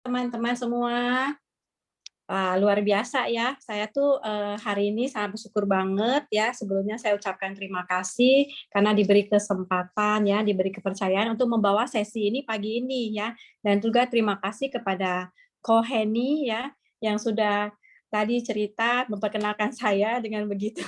teman-teman semua. Luar biasa ya, saya tuh, hari ini sangat bersyukur banget ya, sebelumnya saya ucapkan terima kasih karena diberi kesempatan ya, diberi kepercayaan untuk membawa sesi ini pagi ini ya, dan juga terima kasih kepada Ko Heni ya, yang sudah tadi cerita memperkenalkan saya dengan begitu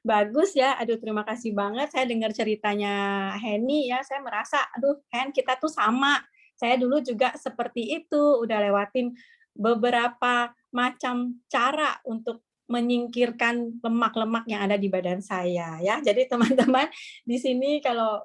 bagus ya. Aduh terima kasih banget, saya dengar ceritanya Heni ya, saya merasa, aduh Hen kita tuh sama. Saya dulu juga seperti itu, udah lewatin beberapa macam cara untuk menyingkirkan lemak-lemak yang ada di badan saya ya. Jadi teman-teman di sini kalau,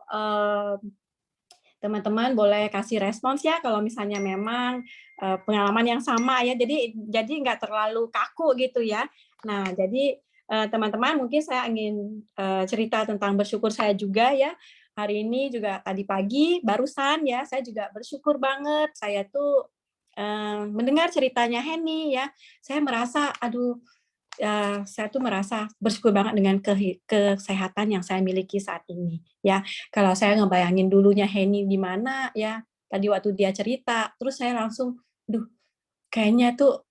teman-teman boleh kasih respons ya kalau misalnya memang, pengalaman yang sama ya. Jadi nggak terlalu kaku gitu ya. Nah jadi, teman-teman mungkin saya ingin, cerita tentang bersyukur saya juga ya. Hari ini juga tadi pagi barusan ya, saya juga bersyukur banget saya tuh, mendengar ceritanya Henny ya. Saya merasa, aduh, saya tuh merasa bersyukur banget dengan kesehatan yang saya miliki saat ini, ya. Kalau saya ngebayangin dulunya Henny gimana ya, tadi waktu dia cerita, terus saya langsung, "Duh, kayaknya tuh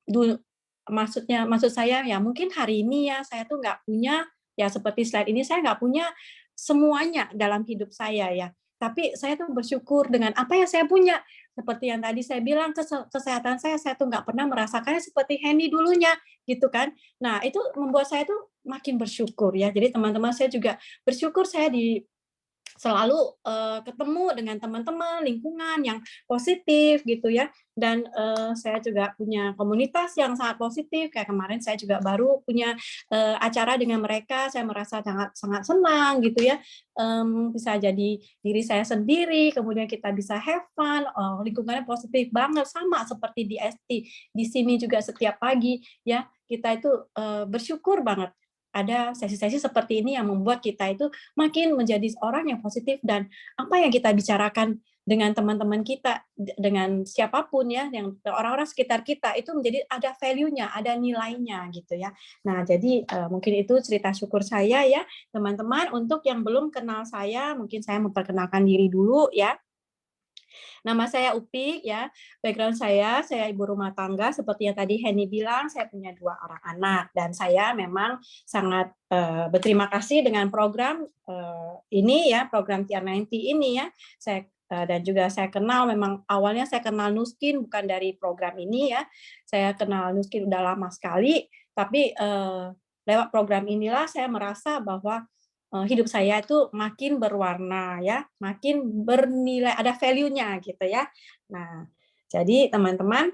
maksud saya ya mungkin hari ini ya, saya tuh nggak punya ya seperti slide ini, saya nggak punya semuanya dalam hidup saya ya, tapi saya tuh bersyukur dengan apa yang saya punya." Seperti yang tadi saya bilang, kesehatan saya tuh nggak pernah merasakannya seperti Henny dulunya, gitu kan. Nah, itu membuat saya tuh makin bersyukur ya. Jadi teman-teman saya juga bersyukur saya selalu, ketemu dengan teman-teman, lingkungan yang positif gitu ya, dan, saya juga punya komunitas yang sangat positif, kayak kemarin saya juga baru punya, acara dengan mereka, saya merasa sangat sangat senang gitu ya, bisa jadi diri saya sendiri, kemudian kita bisa have fun, lingkungannya positif banget, sama seperti di ST. Di sini juga setiap pagi ya, kita itu, bersyukur banget ada sesi-sesi seperti ini yang membuat kita itu makin menjadi orang yang positif dan apa yang kita bicarakan dengan teman-teman kita, dengan siapapun ya, yang orang-orang sekitar kita itu menjadi ada value-nya, ada nilainya gitu ya. Nah, jadi mungkin itu cerita syukur saya ya, teman-teman. Untuk yang belum kenal saya, mungkin saya memperkenalkan diri dulu ya. Nama saya Upik ya, background saya ibu rumah tangga seperti yang tadi Henny bilang, saya punya 2 orang anak dan saya memang sangat, berterima kasih dengan program, ini ya, program TR90 ini ya. Dan juga saya kenal memang awalnya saya kenal Nuskin bukan dari program ini ya, saya kenal Nuskin udah lama sekali, tapi, lewat program inilah saya merasa bahwa hidup saya itu makin berwarna ya, makin bernilai, ada value-nya gitu ya. Nah, jadi teman-teman,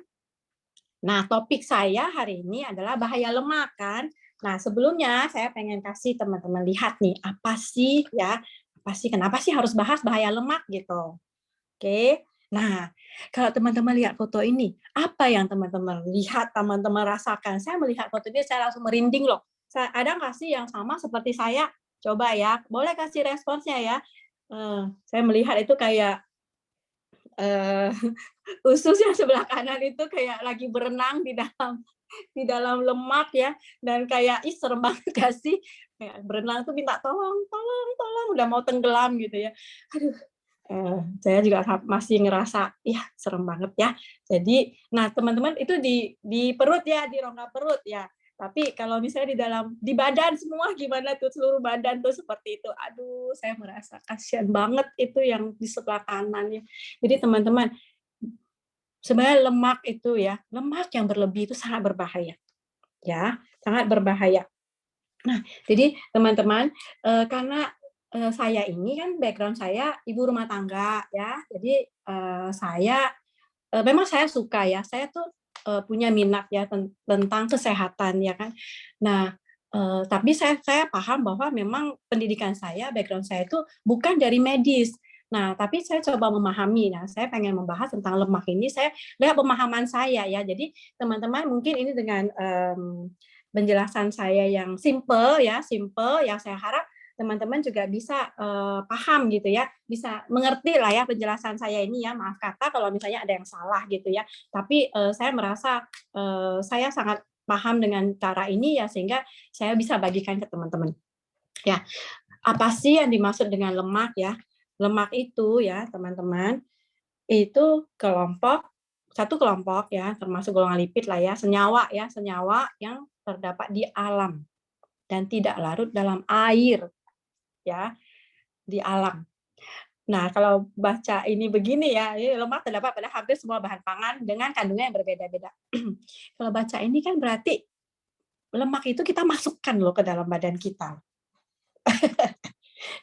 nah topik saya hari ini adalah bahaya lemak kan. Nah, sebelumnya saya pengen kasih teman-teman lihat nih, apa sih ya, apa sih, kenapa sih harus bahas bahaya lemak gitu. Oke. Nah, kalau teman-teman lihat foto ini, apa yang teman-teman lihat, teman-teman rasakan? Saya melihat foto ini, saya langsung merinding loh. Ada nggak sih yang sama seperti saya? Coba ya, boleh kasih responsnya ya. Saya melihat itu kayak eh, usus yang sebelah kanan itu kayak lagi berenang di dalam lemak ya, dan kayak ih serem banget gak sih? Kayak berenang tuh minta tolong, tolong, tolong, udah mau tenggelam gitu ya. Aduh, saya juga masih ngerasa, ya serem banget ya. Jadi, nah teman-teman itu di perut ya, di rongga perut ya. Tapi kalau misalnya di badan semua gimana tuh, seluruh badan tuh seperti itu. Aduh, saya merasa kasihan banget itu yang di sebelah kanan ya. Jadi teman-teman, sebenarnya lemak itu ya, lemak yang berlebih itu sangat berbahaya, ya, sangat berbahaya. Nah, jadi teman-teman, karena, saya ini kan background saya ibu rumah tangga ya, jadi, saya, memang saya suka ya, saya tuh, punya minat ya tentang kesehatan ya kan. Nah, tapi saya paham bahwa memang pendidikan saya, background saya itu bukan dari medis. Nah, tapi saya coba memahami. Nah, saya pengen membahas tentang lemak ini, saya lihat pemahaman saya ya. Jadi teman-teman mungkin ini dengan, penjelasan saya yang simple ya, simple, yang saya harap teman-teman juga bisa, paham gitu ya, bisa mengerti lah ya penjelasan saya ini ya, maaf kata kalau misalnya ada yang salah gitu ya. Tapi, saya merasa, saya sangat paham dengan cara ini ya, sehingga saya bisa bagikan ke teman-teman. Ya, apa sih yang dimaksud dengan lemak ya? Lemak itu ya teman-teman, itu kelompok satu kelompok ya, termasuk golongan lipid lah ya, senyawa yang terdapat di alam dan tidak larut dalam air ya, di alam. Nah, kalau baca ini begini ya, ini lemak terdapat pada hampir semua bahan pangan dengan kandungan yang berbeda-beda. Kalau baca ini kan berarti lemak itu kita masukkan loh ke dalam badan kita.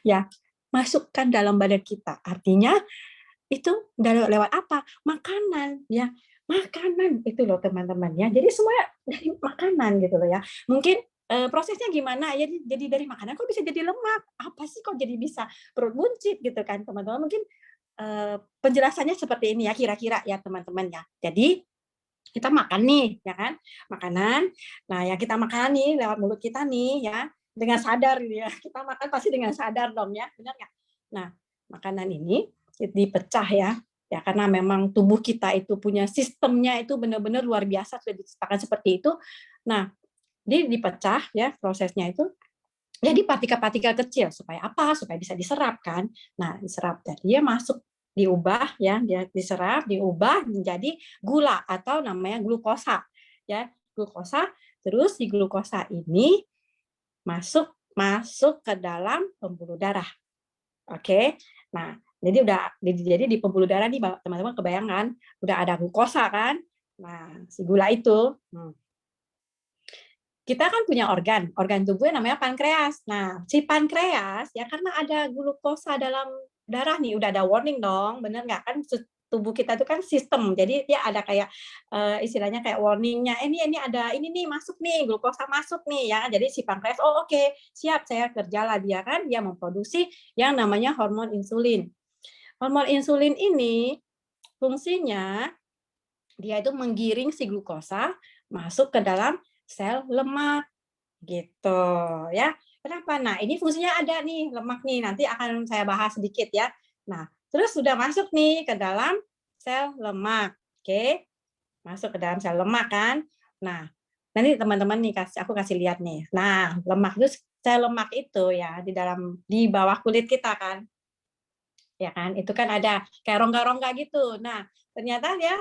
Ya, masukkan dalam badan kita. Artinya itu lewat apa? Makanan ya. Makanan itu loh teman-teman ya. Jadi semuanya dari makanan gitu loh ya. Mungkin prosesnya gimana ya, jadi dari makanan kok bisa jadi lemak, apa sih kok jadi bisa perut buncit gitu kan teman-teman. Mungkin penjelasannya seperti ini ya kira-kira ya teman-teman ya. Jadi kita makan nih ya kan, makanan, nah yang kita makan nih lewat mulut kita nih ya, dengan sadar gitu ya, kita makan pasti dengan sadar dong ya, benar nggak? Nah, makanan ini dipecah ya karena memang tubuh kita itu punya sistemnya itu benar-benar luar biasa, sudah diciptakan seperti itu. Nah, dipecah ya prosesnya itu jadi partikel-partikel kecil supaya apa? Supaya bisa diserap kan. Nah, diserap dan dia masuk diubah ya, dia diserap, diubah menjadi gula atau namanya glukosa. Ya, glukosa. Terus si glukosa ini masuk ke dalam pembuluh darah. Oke. Nah, jadi di pembuluh darah nih teman-teman kebayangkan udah ada glukosa kan. Nah, si gula itu kita kan punya organ tubuh yang namanya pankreas. Nah, si pankreas ya karena ada glukosa dalam darah nih, udah ada warning dong, bener nggak kan? Tubuh kita itu kan sistem, jadi dia ada kayak istilahnya kayak warningnya. Ini ada ini nih masuk nih, glukosa masuk nih ya. Jadi si pankreas, oh oke, siap saya kerjalah dia kan, dia memproduksi yang namanya hormon insulin. Hormon insulin ini fungsinya dia itu menggiring si glukosa masuk ke dalam sel lemak gitu ya. Kenapa? Nah, ini fungsinya ada nih lemak nih. Nanti akan saya bahas sedikit ya. Nah, terus sudah masuk nih ke dalam sel lemak. Oke. Masuk ke dalam sel lemak kan. Nah, nanti teman-teman nih aku kasih lihat nih. Nah, lemak itu sel lemak itu ya di bawah kulit kita kan, ya kan itu kan ada kayak rongga-rongga gitu. Nah ternyata ya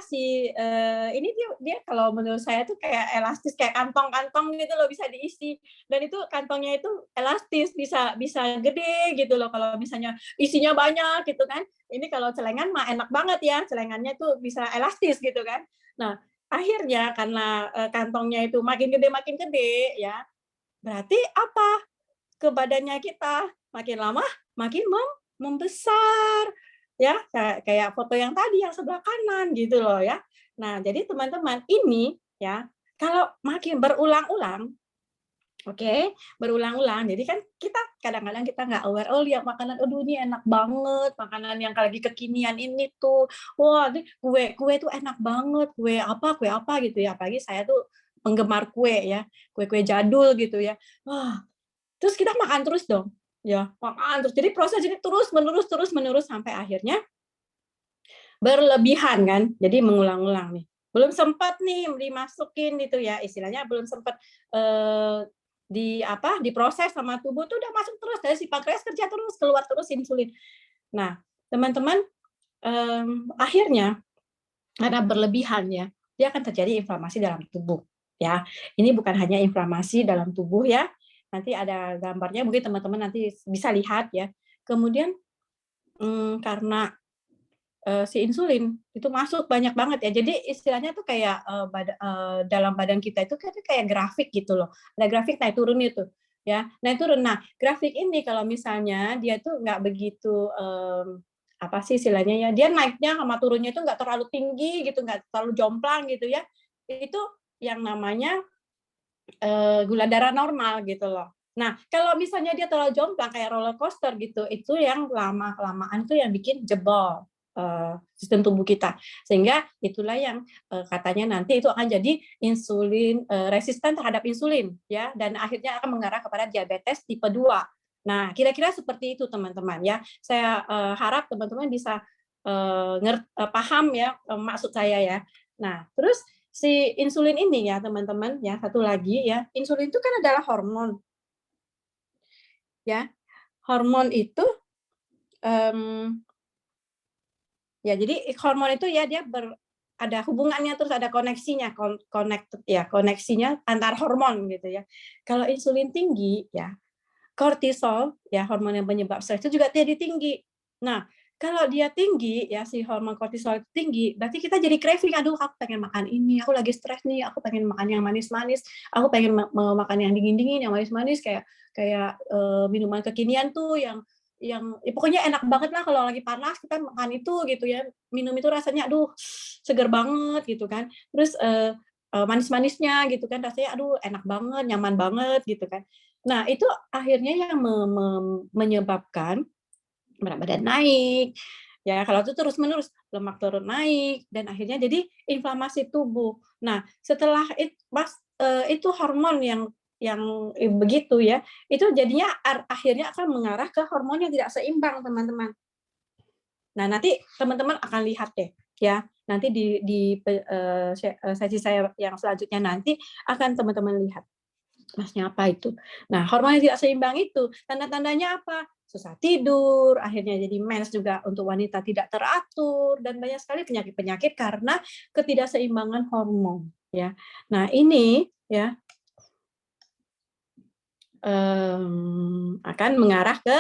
ini dia kalau menurut saya tuh kayak elastis, kayak kantong-kantong gitu loh, bisa diisi, dan itu kantongnya itu elastis, bisa bisa gede gitu loh kalau misalnya isinya banyak gitu kan. Ini kalau celengan mah enak banget ya, celengannya tuh bisa elastis gitu kan. Nah akhirnya karena kantongnya itu makin gede ya, berarti apa, ke badannya kita makin lama makin membesar ya, kayak foto yang tadi yang sebelah kanan gitu loh ya. Nah jadi teman-teman ini ya kalau makin berulang-ulang, oke, berulang-ulang. Jadi kan kita kadang-kadang kita nggak aware, oh lihat makanan, aduh ini enak banget, makanan yang lagi kekinian ini tuh, wah ini kue tuh enak banget, kue apa gitu ya. Apalagi saya tuh penggemar kue ya, kue-kue jadul gitu ya. Wah, terus kita makan terus dong, ya makan terus. Jadi proses ini terus menerus sampai akhirnya berlebihan kan. Jadi mengulang-ulang nih. Belum sempat nih dimasukin itu ya, istilahnya belum sempat diproses sama tubuh tuh udah masuk terus, dari si pankreas kerja terus, keluar terus insulin. Nah, teman-teman, akhirnya karena berlebihan ya, dia akan terjadi inflamasi dalam tubuh ya. Ini bukan hanya inflamasi dalam tubuh ya. Nanti ada gambarnya, mungkin teman-teman nanti bisa lihat ya. Kemudian karena si insulin itu masuk banyak banget ya. Jadi istilahnya tuh kayak dalam badan kita itu kayak grafik gitu loh. Ada grafik naik turun itu ya. Naik turun. Nah, grafik ini kalau misalnya dia tuh nggak begitu apa sih istilahnya ya, dia naiknya sama turunnya itu nggak terlalu tinggi gitu, nggak terlalu jomplang gitu ya. Itu yang namanya gula darah normal gitu loh. Nah, kalau misalnya dia terlalu jomplang kayak roller coaster gitu, itu yang lama-kelamaan itu yang bikin jebol sistem tubuh kita. Sehingga itulah yang katanya nanti itu akan jadi insulin resisten terhadap insulin ya, dan akhirnya akan mengarah kepada diabetes tipe 2. Nah, kira-kira seperti itu teman-teman ya. Saya harap teman-teman bisa paham ya maksud saya ya. Nah, terus si insulin ini ya teman-teman ya, satu lagi ya, insulin itu kan adalah hormon ya. Hormon itu ya jadi hormon itu ya dia ada hubungannya, terus ada koneksinya, connected ya, koneksinya antar hormon gitu ya. Kalau insulin tinggi ya, kortisol ya, hormon yang penyebab stres itu juga jadi tinggi. Nah, kalau dia tinggi ya, si hormon kortisol itu tinggi, berarti kita jadi craving, aduh aku pengen makan ini, aku lagi stres nih, aku pengen makan yang manis-manis, aku pengen makan yang dingin-dingin, yang manis-manis, kayak kayak minuman kekinian tuh yang ya pokoknya enak banget lah kalau lagi panas kita makan itu gitu ya, minum itu rasanya aduh seger banget gitu kan. Terus manis-manisnya gitu kan rasanya aduh enak banget, nyaman banget gitu kan. Nah, itu akhirnya yang menyebabkan berat badan naik, ya kalau itu terus-menerus, lemak turun naik, dan akhirnya jadi inflamasi tubuh. Nah, setelah itu hormon yang begitu ya, itu jadinya akhirnya akan mengarah ke hormon yang tidak seimbang, teman-teman. Nah, nanti teman-teman akan lihat deh, ya. Nanti sesi saya yang selanjutnya nanti akan teman-teman lihat. Masnya apa itu? Nah, hormon yang tidak seimbang itu tanda-tandanya apa? Susah tidur, akhirnya jadi mens juga untuk wanita tidak teratur, dan banyak sekali penyakit-penyakit karena ketidakseimbangan hormon. Ya, nah ini ya akan mengarah ke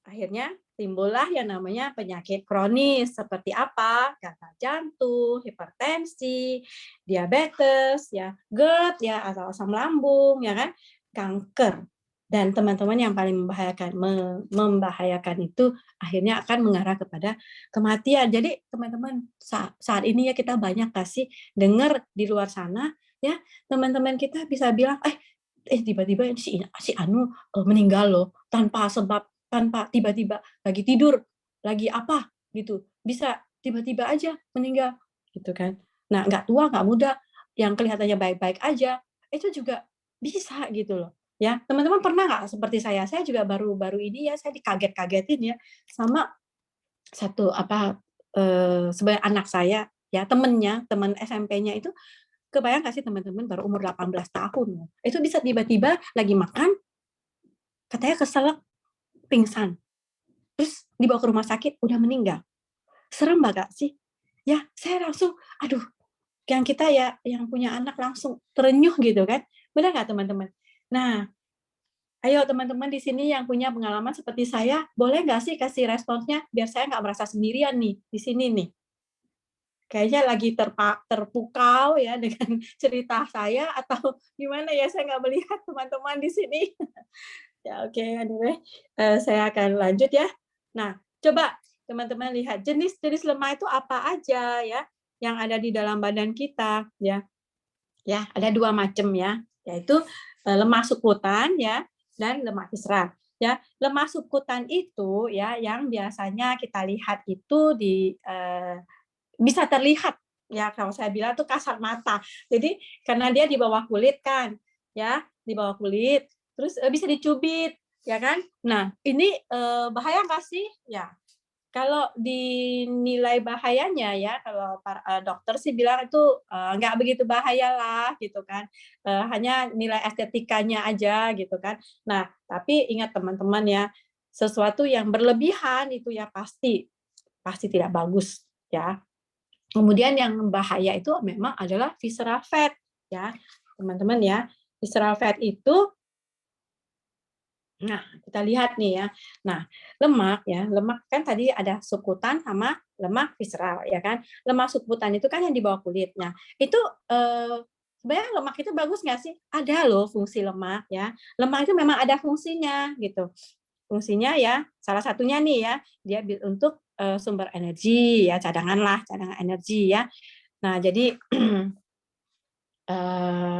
akhirnya timbullah yang namanya penyakit kronis seperti apa? Gagal jantung, hipertensi, diabetes, ya, GERD, ya, atau asam lambung, ya kan, kanker. Dan teman-teman yang paling membahayakan itu akhirnya akan mengarah kepada kematian. Jadi teman-teman saat ini ya kita banyak kasih dengar di luar sana ya, teman-teman kita bisa bilang tiba-tiba si Anu meninggal loh tanpa sebab, tanpa tiba-tiba lagi tidur, lagi apa gitu, bisa tiba-tiba aja meninggal gitu kan. Nah, nggak tua, nggak muda, yang kelihatannya baik-baik aja, itu juga bisa gitu loh. Ya, teman-teman pernah nggak seperti saya? Saya juga baru-baru ini ya, saya dikaget-kagetin ya sama satu sebenarnya anak saya ya, teman SMP-nya itu, kebayang nggak sih teman-teman baru umur 18 tahun, itu bisa tiba-tiba lagi makan, katanya keselak, pingsan. Terus dibawa ke rumah sakit, udah meninggal. Serem nggak sih? Ya, saya langsung, aduh, yang kita ya, yang punya anak langsung terenyuh gitu kan. Benar nggak teman-teman? Nah, ayo teman-teman di sini yang punya pengalaman seperti saya, boleh nggak sih kasih responsnya, biar saya nggak merasa sendirian nih, di sini nih. Kayaknya lagi terpukau ya dengan cerita saya, atau gimana ya, saya nggak melihat teman-teman di sini. Ya, oke, anyway, saya akan lanjut ya. Nah, coba teman-teman lihat jenis-jenis lemak itu apa aja ya yang ada di dalam badan kita ya. Ya, ada 2 macam ya, yaitu lemak subkutan ya dan lemak visceral. Ya, lemak subkutan itu ya yang biasanya kita lihat itu bisa terlihat ya, kalau saya bilang tuh kasat mata. Jadi karena dia di bawah kulit kan, ya, di bawah kulit, terus bisa dicubit, ya kan. Nah, ini bahaya nggak sih? Ya, kalau dinilai bahayanya ya, kalau dokter sih bilang itu nggak begitu bahaya lah gitu kan, hanya nilai estetikanya aja gitu kan. Nah, tapi ingat teman-teman ya, sesuatu yang berlebihan itu ya pasti pasti tidak bagus ya. Kemudian yang bahaya itu memang adalah visceral fat ya, teman-teman ya. Visceral fat itu, nah kita lihat nih ya. Nah, lemak ya, lemak kan tadi ada subkutan sama lemak visceral ya kan. Lemak subkutan itu kan yang di bawah kulit. Nah, itu sebenarnya lemak itu bagus nggak sih? Ada loh fungsi lemak ya. Lemak itu memang ada fungsinya gitu. Fungsinya ya salah satunya nih ya, dia untuk sumber energi ya, cadangan energi ya. Nah, jadi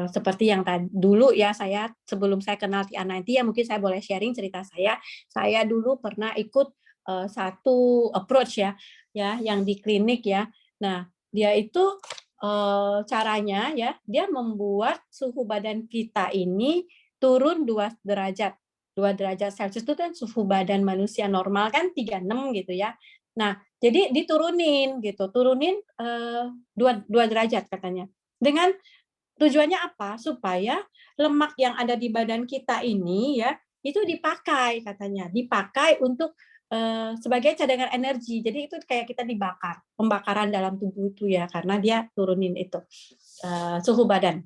seperti yang dulu ya, saya sebelum saya kenal TR90 ya, mungkin saya boleh sharing cerita saya. Saya dulu pernah ikut satu approach ya yang di klinik ya. Nah, dia itu caranya ya, dia membuat suhu badan kita ini turun 2 derajat. 2 derajat Celcius itu kan suhu badan manusia normal kan 36 gitu ya. Nah, jadi diturunin gitu, turunin 2 derajat katanya. Dengan tujuannya apa? Supaya lemak yang ada di badan kita ini ya, itu dipakai katanya, dipakai untuk sebagai cadangan energi. Jadi itu kayak kita dibakar, pembakaran dalam tubuh itu ya, karena dia turunin itu suhu badan.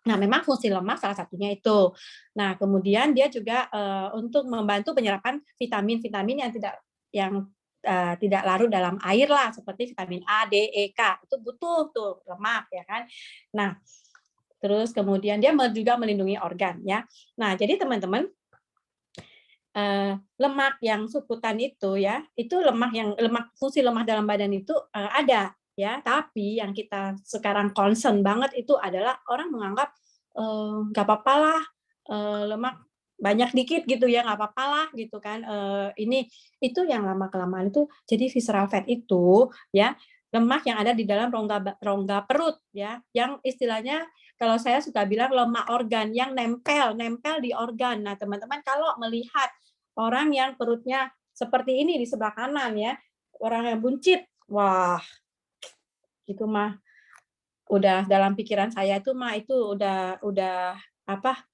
Nah, memang fungsi lemak salah satunya itu. Nah, kemudian dia juga untuk membantu penyerapan vitamin-vitamin yang tidak larut dalam air lah, seperti vitamin A, D, E, K. Itu butuh tuh lemak ya kan. Nah, terus kemudian dia juga melindungi organ ya. Nah, jadi teman-teman, lemak yang subkutan itu ya, itu fungsi lemak dalam badan itu ada ya, tapi yang kita sekarang concern banget itu adalah orang menganggap nggak apa-apa lah, lemak banyak dikit gitu ya, nggak apa-apa lah gitu kan. Ini itu yang lama kelamaan itu jadi visceral fat itu ya, lemak yang ada di dalam rongga perut ya, yang istilahnya kalau saya suka bilang lemak organ yang nempel di organ. Nah, teman-teman kalau melihat orang yang perutnya seperti ini di sebelah kanan ya, orang yang buncit, wah, itu mah udah dalam pikiran saya itu mah itu udah apa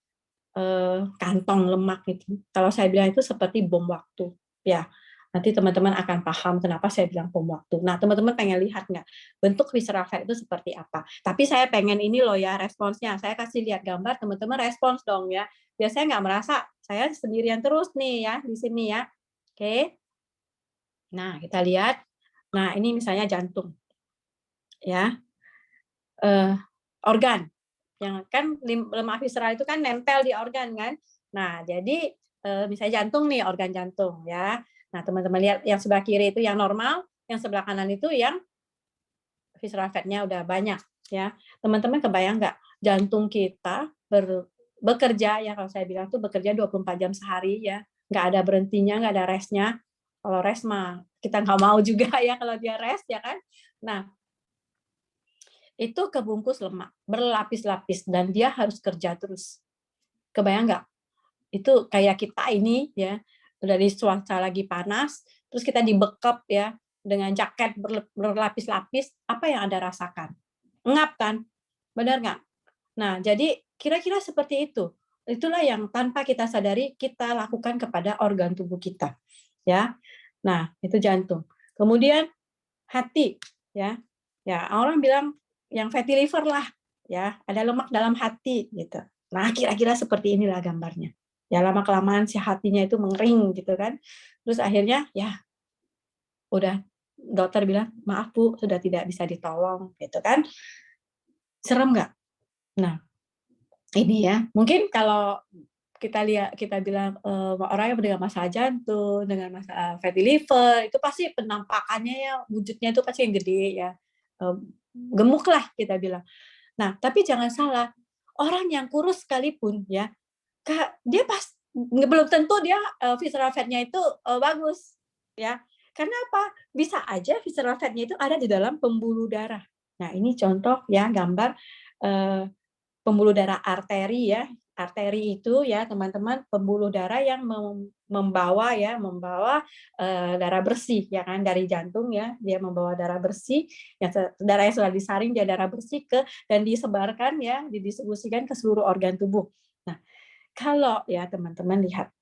kantong lemak itu. Kalau saya bilang itu seperti bom waktu, ya. Nanti teman-teman akan paham kenapa saya bilang bom waktu. Nah, teman-teman pengen lihat nggak bentuk visceral fat itu seperti apa? Tapi saya pengen ini loh ya responsnya. Saya kasih lihat gambar, teman-teman respons dong ya. Biar saya nggak merasa saya sendirian terus nih ya di sini ya. Oke. Nah, kita lihat. Nah, ini misalnya jantung. Ya. Organ. Yang kan lemak visceral itu kan nempel di organ kan. Nah, jadi misalnya jantung nih, organ jantung ya. Nah, teman-teman lihat yang sebelah kiri itu yang normal, yang sebelah kanan itu yang visceral fat-nya udah banyak ya. Teman-teman kebayang nggak jantung kita bekerja ya, kalau saya bilang tuh bekerja 24 jam sehari ya. Nggak ada berhentinya, nggak ada restnya. Kalau rest mah kita nggak mau juga ya kalau dia rest ya kan. Nah, itu kebungkus lemak berlapis-lapis dan dia harus kerja terus. Kebayang nggak? Itu kayak kita ini ya, dari cuaca lagi panas, terus kita dibekap ya dengan jaket berlapis-lapis, apa yang Anda rasakan? Ngap kan? Benar nggak? Nah, jadi kira-kira seperti itu. Itulah yang tanpa kita sadari kita lakukan kepada organ tubuh kita. Ya. Nah, itu jantung. Kemudian hati ya. Ya, orang bilang yang fatty liver lah, ya, ada lemak dalam hati gitu. Nah, kira-kira seperti inilah gambarnya. Ya lama kelamaan si hatinya itu mengering gitu kan. Terus akhirnya ya udah dokter bilang, "Maaf Bu, sudah tidak bisa ditolong." gitu kan. Serem nggak? Nah, ini ya. Mungkin kalau kita bilang orang yang dengan masalah jantung, dengan masalah fatty liver, itu pasti penampakannya ya wujudnya itu pasti yang gede ya. Gemuk lah kita bilang. Nah, tapi jangan salah, orang yang kurus sekalipun ya, dia belum tentu dia visceral fat-nya itu bagus ya. Karena apa? Bisa aja visceral fat-nya itu ada di dalam pembuluh darah. Nah, ini contoh ya gambar eh, pembuluh darah arteri ya. Arteri itu ya teman-teman pembuluh darah yang membawa darah bersih ya kan dari jantung ya, dia membawa darah bersih yang darah yang sudah disaring dia darah bersih dan disebarkan ya, didistribusikan ke seluruh organ tubuh. Nah, kalau ya teman-teman lihat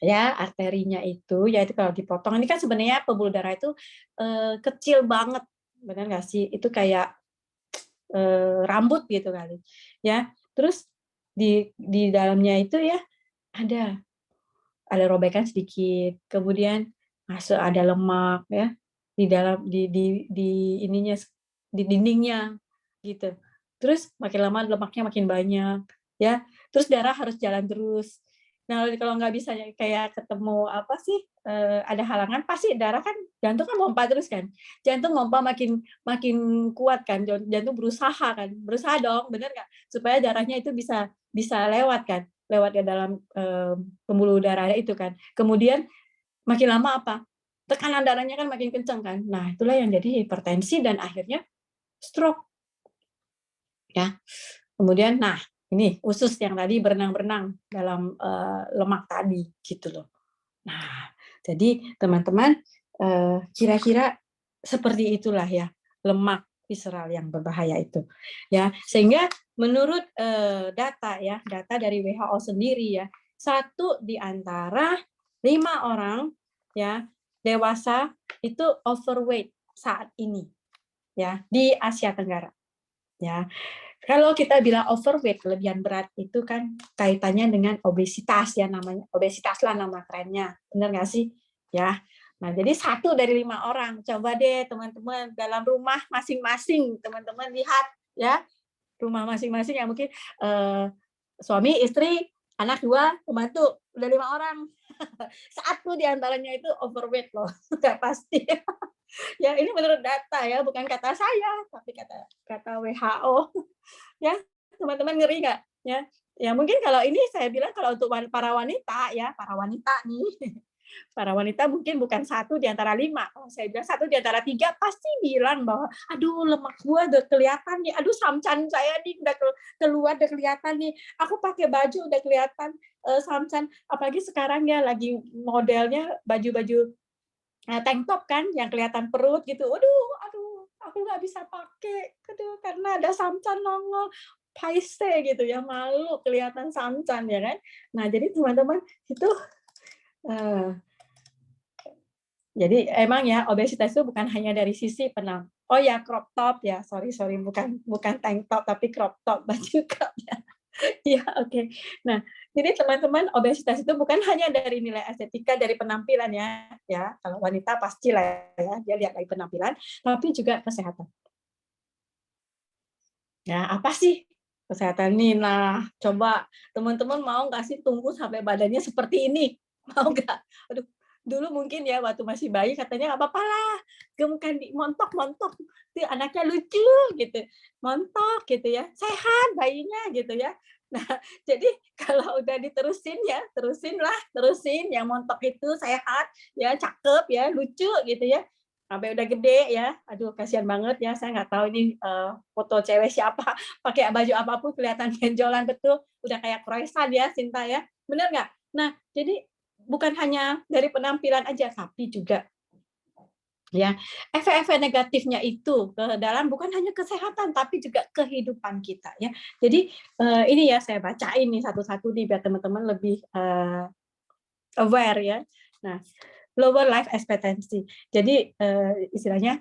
ya arterinya itu yaitu kalau dipotong ini kan sebenarnya pembuluh darah itu kecil banget, benar nggak sih? Itu kayak rambut gitu kali ya. Terus di dalamnya itu ya ada robekan sedikit, kemudian masuk ada lemak ya di dalam di ininya di dindingnya gitu. Terus makin lama lemaknya makin banyak ya. Terus darah harus jalan terus. Nah, kalau nggak bisa kayak ketemu apa sih ada halangan pasti darah kan jantung kan pompa terus kan. Jantung pompa makin makin kuat kan. Jantung berusaha dong, bener nggak? Supaya darahnya itu bisa bisa lewat kan, lewat ke dalam pembuluh darah itu kan. Kemudian makin lama apa? Tekanan darahnya kan makin kencang kan. Nah, itulah yang jadi hipertensi dan akhirnya stroke. Ya. Kemudian nah, ini usus yang tadi berenang-berenang dalam lemak tadi gitu loh. Nah, jadi teman-teman kira-kira seperti itulah ya lemak visceral yang berbahaya itu. Ya, sehingga menurut data dari WHO sendiri ya, 1 di antara 5 orang ya dewasa itu overweight saat ini ya di Asia Tenggara ya. Kalau kita bilang overweight, kelebihan berat itu kan kaitannya dengan obesitas ya, namanya obesitas lah nama kerennya, benar nggak sih ya. Nah jadi 1 dari 5 orang, coba deh teman-teman dalam rumah masing-masing teman-teman lihat ya, rumah masing-masing yang mungkin suami, istri, anak 2, pembantu, udah 5 orang. 1 di antaranya itu overweight loh, nggak pasti. Ya ini menurut data ya, bukan kata saya, tapi kata WHO. Ya, teman-teman ngeri nggak? Ya mungkin kalau ini saya bilang kalau untuk para wanita ya, para wanita nih, para wanita mungkin bukan 1 di antara 5. Kalau saya bilang 1 di antara 3 pasti bilang bahwa, aduh lemak gua udah kelihatan nih, aduh samcan saya nih udah keluar udah kelihatan nih, aku pakai baju udah kelihatan samcan, apalagi sekarang ya lagi modelnya baju-baju tank top kan yang kelihatan perut gitu. Aduh, aku nggak bisa pakai. Aduh, karena ada samcan nongol. Paise gitu ya, malu kelihatan samcan ya kan. Nah, jadi teman-teman itu jadi emang ya obesitas itu bukan hanya dari sisi oh ya crop top ya, sorry bukan tank top tapi crop top baju crop ya. Iya, oke. Nah, jadi teman-teman obesitas itu bukan hanya dari nilai estetika dari penampilan ya. Kalau wanita pastilah ya, dia lihat dari penampilan, tapi juga kesehatan. Ya, apa sih kesehatan ini? Nah, coba teman-teman mau nggak sih tunggu sampai badannya seperti ini? Mau nggak? Aduh, dulu mungkin ya waktu masih bayi katanya nggak apa-apa lah, gemukan montok, tuh anaknya lucu gitu, montok gitu ya, sehat bayinya gitu ya. Nah, jadi kalau udah diterusin ya, terusin yang montok itu sehat, ya cakep ya, lucu gitu ya, sampai udah gede ya, aduh kasihan banget ya, saya nggak tahu ini foto cewek siapa, pakai baju apapun kelihatan benjolan betul, udah kayak kroisan ya Sinta ya, bener nggak? Nah jadi bukan hanya dari penampilan aja, tapi juga ya efek-efek negatifnya itu ke dalam bukan hanya kesehatan tapi juga kehidupan kita ya. Jadi ini ya saya bacain nih satu-satu nih biar teman-teman lebih aware ya. Nah, lower life expectancy. Jadi istilahnya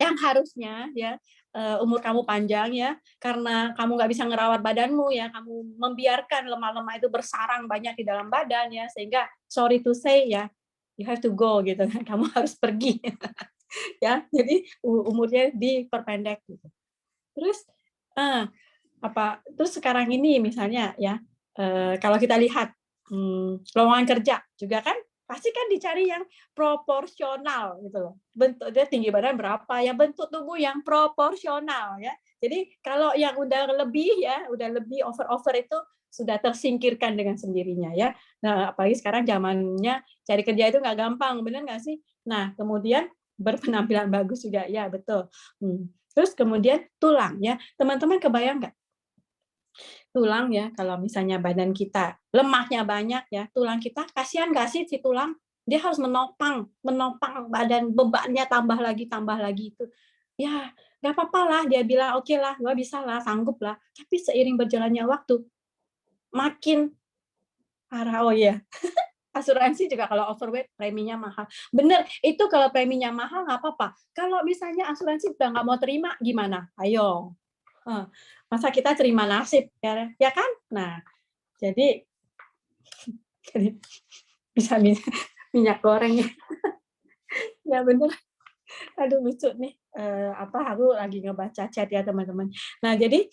yang harusnya ya umur kamu panjang ya karena kamu nggak bisa ngerawat badanmu ya, kamu membiarkan lemak-lemak itu bersarang banyak di dalam badan ya, sehingga sorry to say ya you have to go gitu kan, kamu harus pergi ya, jadi umurnya diperpendek gitu. Terus terus sekarang ini misalnya ya kalau kita lihat lowongan kerja juga kan pasti kan dicari yang proporsional gitu loh. Bentuk dia tinggi badan berapa ya, bentuk tubuh yang proporsional ya. Jadi kalau yang udah lebih over itu sudah tersingkirkan dengan sendirinya ya. Nah, apalagi sekarang zamannya cari kerja itu nggak gampang, benar nggak sih? Nah, kemudian berpenampilan bagus juga, ya betul. Terus kemudian tulang ya, teman-teman kebayang nggak? Tulang ya, kalau misalnya badan kita lemaknya banyak ya, tulang kita kasihan nggak sih si tulang? Dia harus menopang badan, bebannya tambah lagi itu. Ya, nggak apa-apa lah, dia bilang oke lah, gua bisa lah, sanggup lah. Tapi seiring berjalannya waktu, makin parah. Oh iya, asuransi juga kalau overweight preminya mahal. Bener, itu kalau preminya mahal nggak apa-apa. Kalau misalnya asuransi udah nggak mau terima, gimana? Ayo. Masa kita terima nasib, ya kan? Nah, jadi bisa minyak goreng ya. Ya bener. Aduh lucu nih. Aku lagi ngebaca chat ya teman-teman. Nah jadi,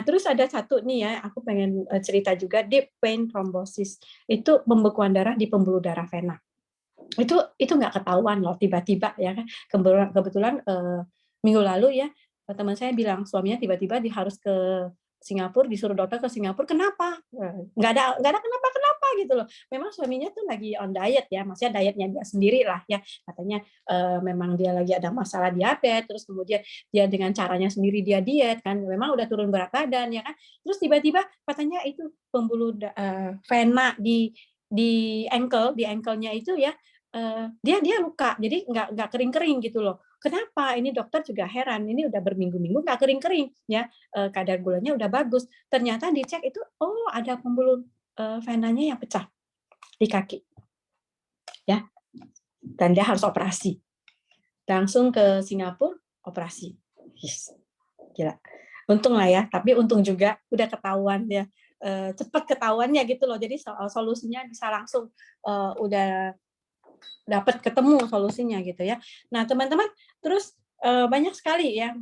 terus ada satu nih ya, aku pengen cerita juga deep vein thrombosis. Itu pembekuan darah di pembuluh darah vena. Itu nggak ketahuan loh tiba-tiba ya kan. Kebetulan minggu lalu ya teman saya bilang suaminya tiba-tiba harus ke Singapura, disuruh dokter ke Singapura. Kenapa? Nggak ada kenapa gitu loh. Memang suaminya tuh lagi on diet ya, maksudnya dietnya dia sendiri lah ya. Katanya memang dia lagi ada masalah diabetes, terus kemudian dia dengan caranya sendiri dia diet kan. Memang udah turun berat badan ya kan. Terus tiba-tiba katanya itu pembuluh vena di ankle-nya itu ya dia luka, jadi nggak kering-kering gitu loh. Kenapa? Ini dokter juga heran, ini udah berminggu-minggu nggak kering-kering ya, kadar gulanya udah bagus. Ternyata dicek itu, oh ada pembuluh venanya yang pecah di kaki, ya. dan dia harus operasi. Langsung ke Singapura operasi. Yes. Gila. Untung lah ya, tapi untung juga udah ketahuan ya. Cepat ketahuannya gitu loh. Jadi solusinya bisa langsung udah dapat ketemu solusinya gitu ya. Nah, teman-teman, terus banyak sekali yang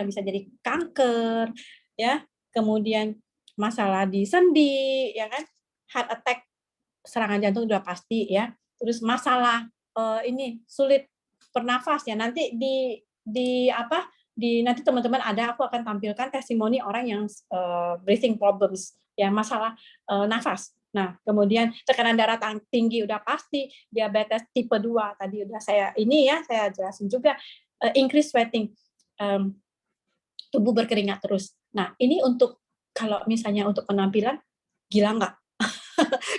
bisa jadi kanker ya. Kemudian masalah di sendi ya kan, heart attack, serangan jantung udah pasti ya. Terus masalah ini sulit bernafas ya. Nanti nanti teman-teman aku akan tampilkan testimoni orang yang breathing problems ya, masalah nafas. Nah, kemudian tekanan darah tinggi udah pasti, diabetes tipe 2 tadi udah saya jelasin juga, increase sweating, tubuh berkeringat terus. Nah, ini untuk kalau misalnya untuk penampilan, gila nggak?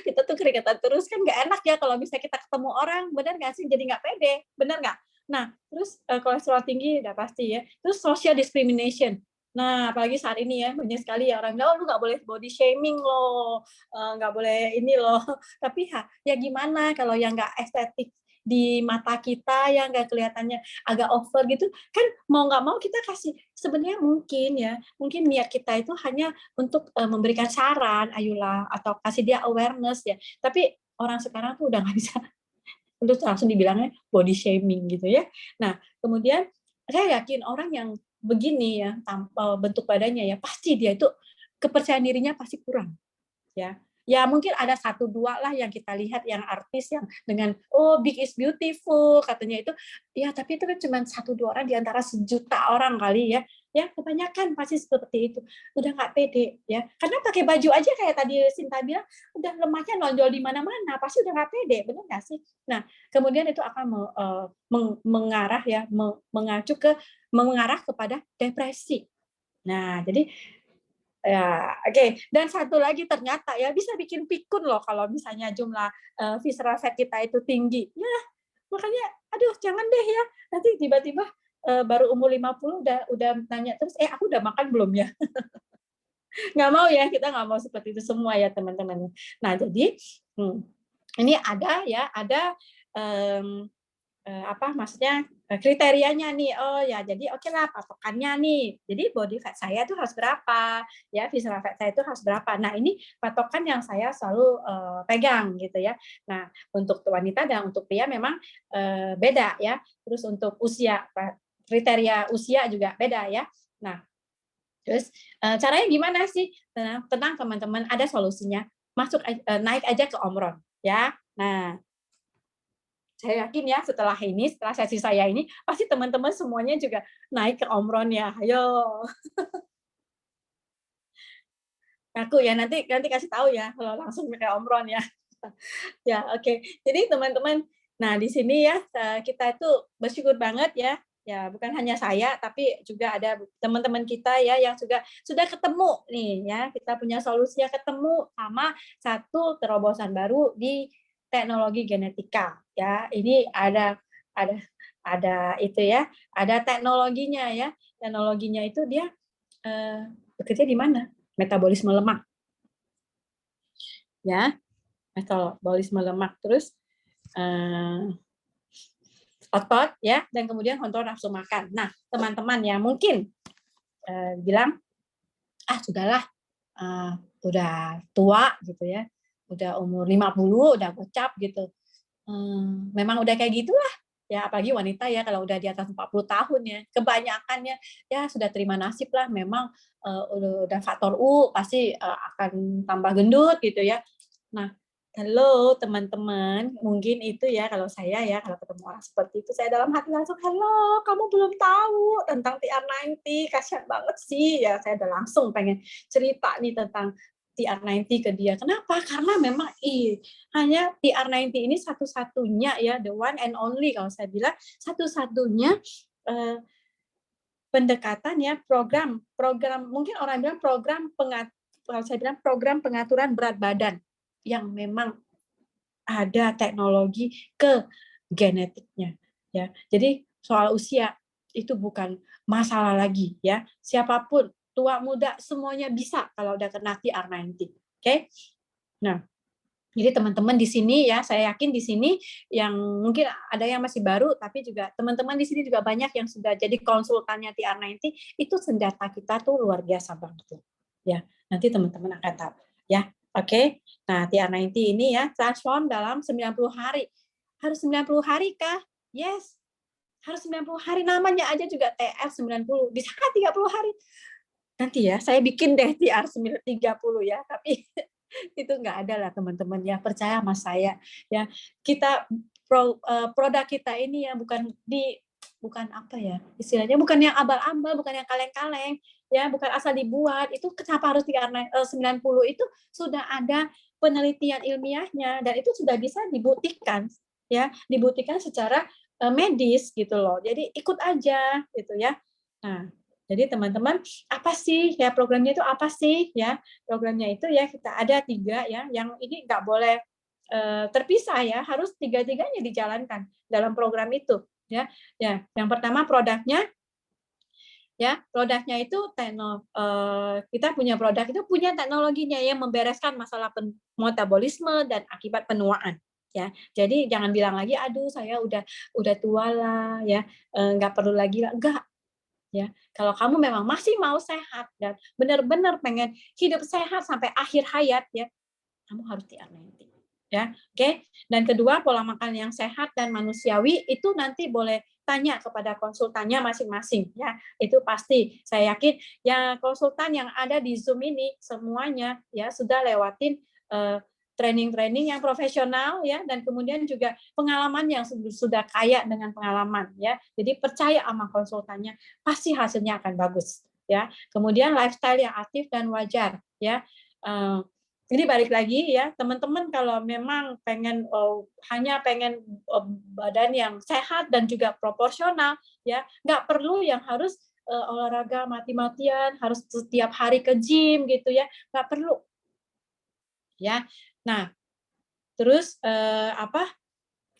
Kita tuh keringetan terus kan nggak enak ya kalau misalnya kita ketemu orang, benar nggak sih? Jadi nggak pede, benar nggak? Nah, terus kolesterol tinggi udah pasti ya. Terus social discrimination. Nah, apalagi saat ini ya, banyak sekali ya orang bilang, oh lu nggak boleh body shaming loh, nggak boleh ini loh. Tapi ya gimana kalau yang nggak estetik di mata kita, yang nggak kelihatannya agak over gitu, kan mau nggak mau kita kasih, sebenarnya mungkin niat kita itu hanya untuk memberikan saran, ayolah, atau kasih dia awareness ya. Tapi orang sekarang tuh udah nggak bisa, terus langsung dibilangnya body shaming gitu ya. Nah, kemudian saya yakin orang yang begini ya, bentuk badannya ya, pasti dia itu kepercayaan dirinya pasti kurang ya. Ya mungkin ada 1-2 lah yang kita lihat yang artis yang dengan big is beautiful katanya itu, ya tapi itu kan cuma 1-2 orang di antara sejuta orang kali ya. Ya kebanyakan pasti seperti itu. Udah nggak pede ya. Karena pakai baju aja kayak tadi Sinta bilang, udah lemahnya nonjol di mana-mana, pasti udah nggak pede, benar nggak sih? Nah, kemudian itu akan mengarah kepada depresi. Nah, jadi ya, oke. Dan satu lagi ternyata ya bisa bikin pikun loh kalau misalnya jumlah visceral fat kita itu tinggi. Ya, makanya aduh jangan deh ya. Nanti tiba-tiba baru umur 50 udah nanya terus, aku udah makan belum ya? Nggak mau ya, kita nggak mau seperti itu semua ya teman-teman. Nah, jadi ini ada maksudnya kriterianya nih. Oh ya, jadi oke lah patokannya nih. Jadi body fat saya itu harus berapa, ya visceral fat saya itu harus berapa. Nah, ini patokan yang saya selalu pegang gitu ya. Nah, untuk wanita dan untuk pria memang beda ya. Terus untuk usia, kriteria usia juga beda ya. Nah, terus caranya gimana sih? Tenang teman-teman, ada solusinya. Naik aja ke Omron ya. Nah, saya yakin ya setelah sesi saya ini, pasti teman-teman semuanya juga naik ke Omron ya. Ayo. Aku ya nanti kasih tahu ya kalau langsung ke Omron ya. Ya, oke. Jadi teman-teman, nah di sini ya kita itu bersyukur banget ya. Ya, bukan hanya saya tapi juga ada teman-teman kita ya yang juga sudah ketemu nih ya. Kita punya solusi yang ketemu sama satu terobosan baru di teknologi genetika ya. Ini ada itu ya, ada teknologinya ya. Teknologinya itu dia bekerja di mana? Metabolisme lemak. Ya, metabolisme lemak terus otot ya, dan kemudian kontrol nafsu makan. Nah, teman-teman yang mungkin bilang sudahlah, udah tua gitu ya, udah umur 50 udah gocap gitu. Memang udah kayak gitulah ya, apalagi wanita ya kalau udah di atas 40 tahun ya, kebanyakannya ya sudah terima nasib lah, memang udah faktor U pasti akan tambah gendut gitu ya. Nah, halo teman-teman, mungkin itu ya kalau saya ya, kalau ketemu orang seperti itu, saya dalam hati langsung, halo, kamu belum tahu tentang TR90, kasihan banget sih. Ya, saya udah langsung pengen cerita nih tentang TR90 ke dia. Kenapa? Karena memang hanya TR90 ini satu-satunya ya, the one and only kalau saya bilang, satu-satunya pendekatan ya, program mungkin orang bilang kalau saya bilang program pengaturan berat badan yang memang ada teknologi ke genetiknya ya. Jadi soal usia itu bukan masalah lagi ya. Siapapun, tua muda semuanya bisa kalau udah kena TR90. Oke? Nah, Jadi teman-teman di sini ya, saya yakin di sini yang mungkin ada yang masih baru, tapi juga teman-teman di sini juga banyak yang sudah jadi konsultannya TR90, itu senjata kita tuh luar biasa banget. Ya, nanti teman-teman akan tahu. Ya, oke. Nah, TR90 ini ya, transform dalam 90 hari. Harus 90 hari kah? Yes. Harus 90 hari, namanya aja juga TR90. Bisa 30 hari. Nanti ya, saya bikin deh TR30 ya, tapi itu nggak ada lah teman-teman ya, percaya sama saya ya. Kita produk kita ini ya bukan apa ya istilahnya, bukan yang abal-abal, bukan yang kaleng-kaleng ya, bukan asal dibuat. Itu kenapa harus di 90, itu sudah ada penelitian ilmiahnya dan itu sudah bisa dibuktikan ya, dibuktikan secara medis gitu loh. Jadi ikut aja gitu ya. Nah, jadi teman-teman, apa sih ya programnya itu apa sih ya? Programnya itu ya kita ada 3 ya, yang ini nggak boleh terpisah ya, harus tiga-tiganya dijalankan dalam program itu ya. Ya, yang pertama produknya ya, produknya itu kita punya produk itu punya teknologinya yang membereskan masalah metabolisme dan akibat penuaan ya. Jadi jangan bilang lagi aduh saya udah tua lah ya, nggak perlu lagi lah. Enggak, ya. Kalau kamu memang masih mau sehat dan benar-benar pengen hidup sehat sampai akhir hayat ya, kamu harus TR90 ya. Oke. Dan kedua, pola makan yang sehat dan manusiawi itu nanti boleh tanya kepada konsultannya masing-masing ya. Itu pasti saya yakin ya konsultan yang ada di Zoom ini semuanya ya sudah lewatin training-training yang profesional ya, dan kemudian juga pengalaman yang sudah kaya dengan pengalaman ya. Jadi percaya sama konsultannya, pasti hasilnya akan bagus ya. Kemudian lifestyle yang aktif dan wajar ya. Ini balik lagi ya, teman-teman kalau memang hanya pengen badan yang sehat dan juga proporsional ya, nggak perlu yang harus olahraga mati-matian, harus setiap hari ke gym gitu ya, nggak perlu ya. Nah, terus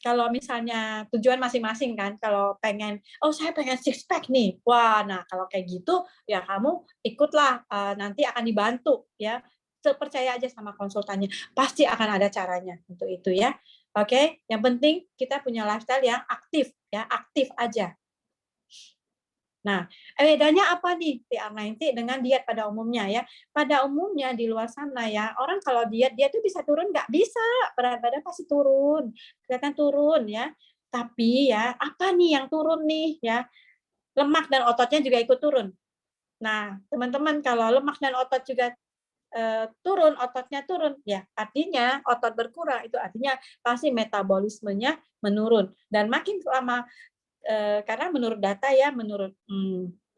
kalau misalnya tujuan masing-masing kan, kalau pengen, oh saya pengen six pack nih, wah, nah kalau kayak gitu ya kamu ikutlah, nanti akan dibantu ya. Percaya aja sama konsultannya, pasti akan ada caranya untuk itu ya. Oke, yang penting kita punya lifestyle yang aktif ya, aktif aja. Nah, bedanya apa nih TR90 dengan diet pada umumnya ya? Pada umumnya di luar sana ya, orang kalau diet dia tuh bisa turun, nggak bisa, berat badan pasti turun, kelihatan turun ya. Tapi ya, apa nih yang turun nih ya? Lemak dan ototnya juga ikut turun. Nah, teman-teman kalau lemak dan otot juga turun, ototnya turun, ya artinya otot berkurang, itu artinya pasti metabolismenya menurun. Dan makin lama karena menurut data ya, menurut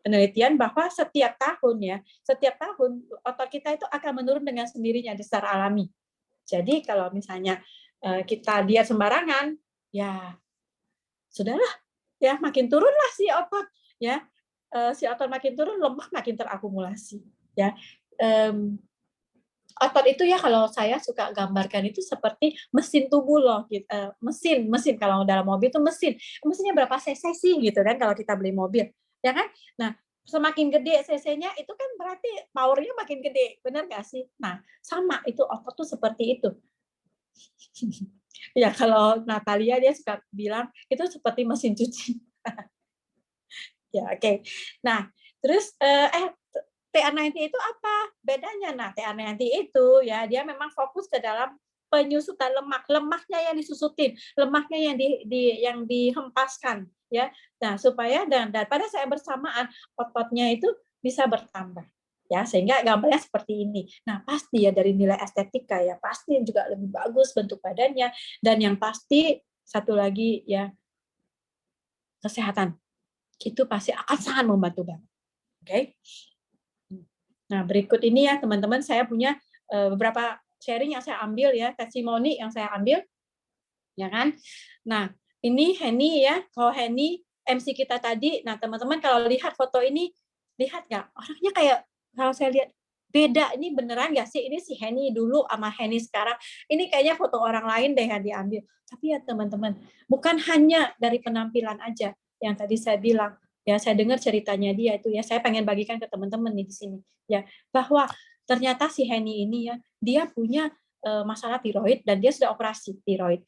penelitian bahwa setiap tahun otot kita itu akan menurun dengan sendirinya secara alami. Jadi kalau misalnya kita diet sembarangan, ya sudahlah, ya makin turunlah si otot, ya si otot makin turun, lemak makin terakumulasi, ya. Otot itu ya kalau saya suka gambarkan itu seperti mesin tubuh loh, gitu. Mesin kalau dalam mobil itu mesinnya berapa cc sih gitu kan kalau kita beli mobil, ya kan? Nah, semakin gede cc-nya itu kan berarti power-nya makin gede, benar nggak sih? Nah, sama itu otot tuh seperti itu. Ya kalau Natalia dia suka bilang itu seperti mesin cuci. Ya, oke. Nah, terus TR90 itu apa bedanya? Nah, TR90 itu ya dia memang fokus ke dalam penyusutan lemaknya yang disusutin, lemaknya yang dihempaskan ya. Nah, supaya dan pada saat bersamaan ototnya itu bisa bertambah ya, sehingga gambarnya seperti ini. Nah, pasti ya dari nilai estetika ya, pasti juga lebih bagus bentuk badannya, dan yang pasti satu lagi ya kesehatan. Itu pasti akan sangat membantu banget. Oke. Nah, berikut ini ya teman-teman, saya punya beberapa sharing yang saya ambil ya, testimoni yang saya ambil, ya kan. Nah, ini Henny ya, kalau Henny MC kita tadi, nah teman-teman kalau lihat foto ini, lihat nggak orangnya kayak, kalau saya lihat beda, ini beneran nggak sih ini si Henny dulu sama Henny sekarang, ini kayaknya foto orang lain deh yang diambil. Tapi ya teman-teman, bukan hanya dari penampilan aja yang tadi saya bilang, ya saya dengar ceritanya dia itu ya, saya pengen bagikan ke teman-teman nih di sini ya, bahwa ternyata si Henny ini ya, dia punya masalah tiroid dan dia sudah operasi tiroid.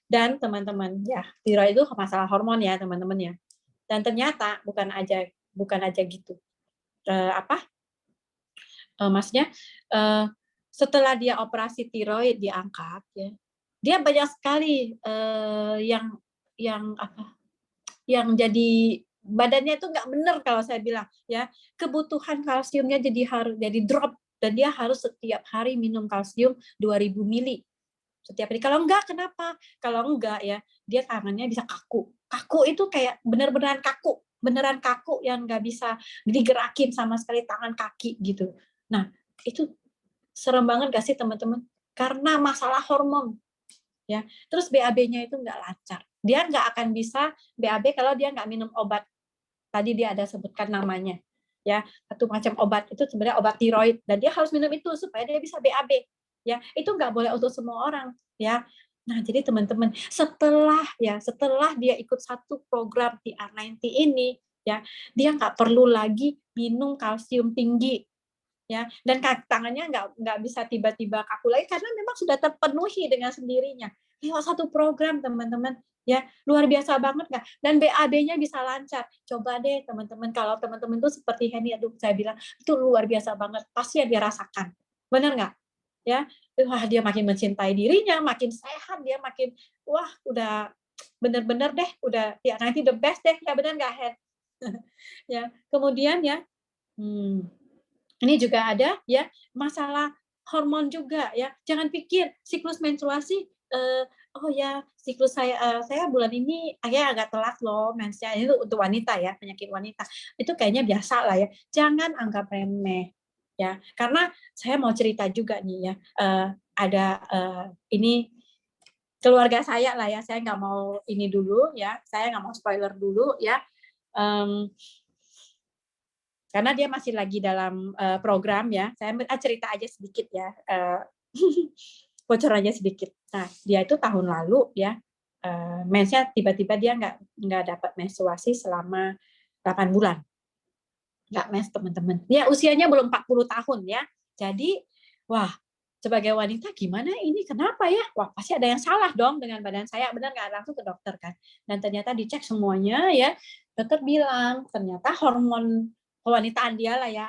Dan teman-teman, ya tiroid itu masalah hormon ya teman-teman ya. Dan ternyata bukan aja gitu. Maksudnya setelah dia operasi tiroid diangkat ya, dia banyak sekali yang jadi badannya itu nggak benar kalau saya bilang ya, kebutuhan kalsiumnya jadi drop dan dia harus setiap hari minum kalsium 2000 mili setiap hari. Kalau enggak kenapa? Kalau enggak ya dia tangannya bisa kaku itu kayak beneran kaku yang nggak bisa digerakin sama sekali tangan kaki gitu. Nah itu serem banget gak sih teman-teman? Karena masalah hormon ya. Terus BAB-nya itu nggak lancar. Dia nggak akan bisa BAB kalau dia nggak minum obat. Tadi dia ada sebutkan namanya ya, satu macam obat itu sebenarnya obat tiroid dan dia harus minum itu supaya dia bisa BAB ya. Itu nggak boleh untuk semua orang ya. Nah jadi teman-teman setelah dia ikut satu program TR90 ini ya, dia nggak perlu lagi minum kalsium tinggi ya, dan tangannya nggak bisa tiba-tiba kaku lagi karena memang sudah terpenuhi dengan sendirinya lewat satu program teman-teman ya. Luar biasa banget nggak? Dan BAB-nya bisa lancar. Coba deh teman-teman, kalau teman-teman itu seperti Henny, aduh saya bilang itu luar biasa banget, pasti dia rasakan, benar nggak ya? Wah dia makin mencintai dirinya, makin sehat, dia makin wah udah bener-bener deh, udah ya nanti the best deh ya, benar nggak Hen? Ya kemudian ya, ini juga ada ya masalah hormon juga ya. Jangan pikir siklus menstruasi oh ya siklus saya bulan ini agak telat loh mensnya. Itu untuk wanita ya, penyakit wanita. Itu kayaknya biasa lah ya. Jangan anggap remeh ya. Karena saya mau cerita juga nih ya. Ada ini keluarga saya lah ya. Saya nggak mau ini dulu ya. Saya nggak mau spoiler dulu ya. Karena dia masih lagi dalam program ya. Saya cerita aja sedikit ya, bocor aja sedikit. Nah, dia itu tahun lalu ya, mensnya tiba-tiba dia nggak dapat menstruasi selama 8 bulan. Nggak mens teman-teman. Ya usianya belum 40 tahun ya. Jadi, wah sebagai wanita gimana ini, kenapa ya? Wah pasti ada yang salah dong dengan badan saya, benar nggak? Langsung ke dokter kan. Dan ternyata dicek semuanya ya, dokter bilang ternyata hormon kewanitaan dia lah ya,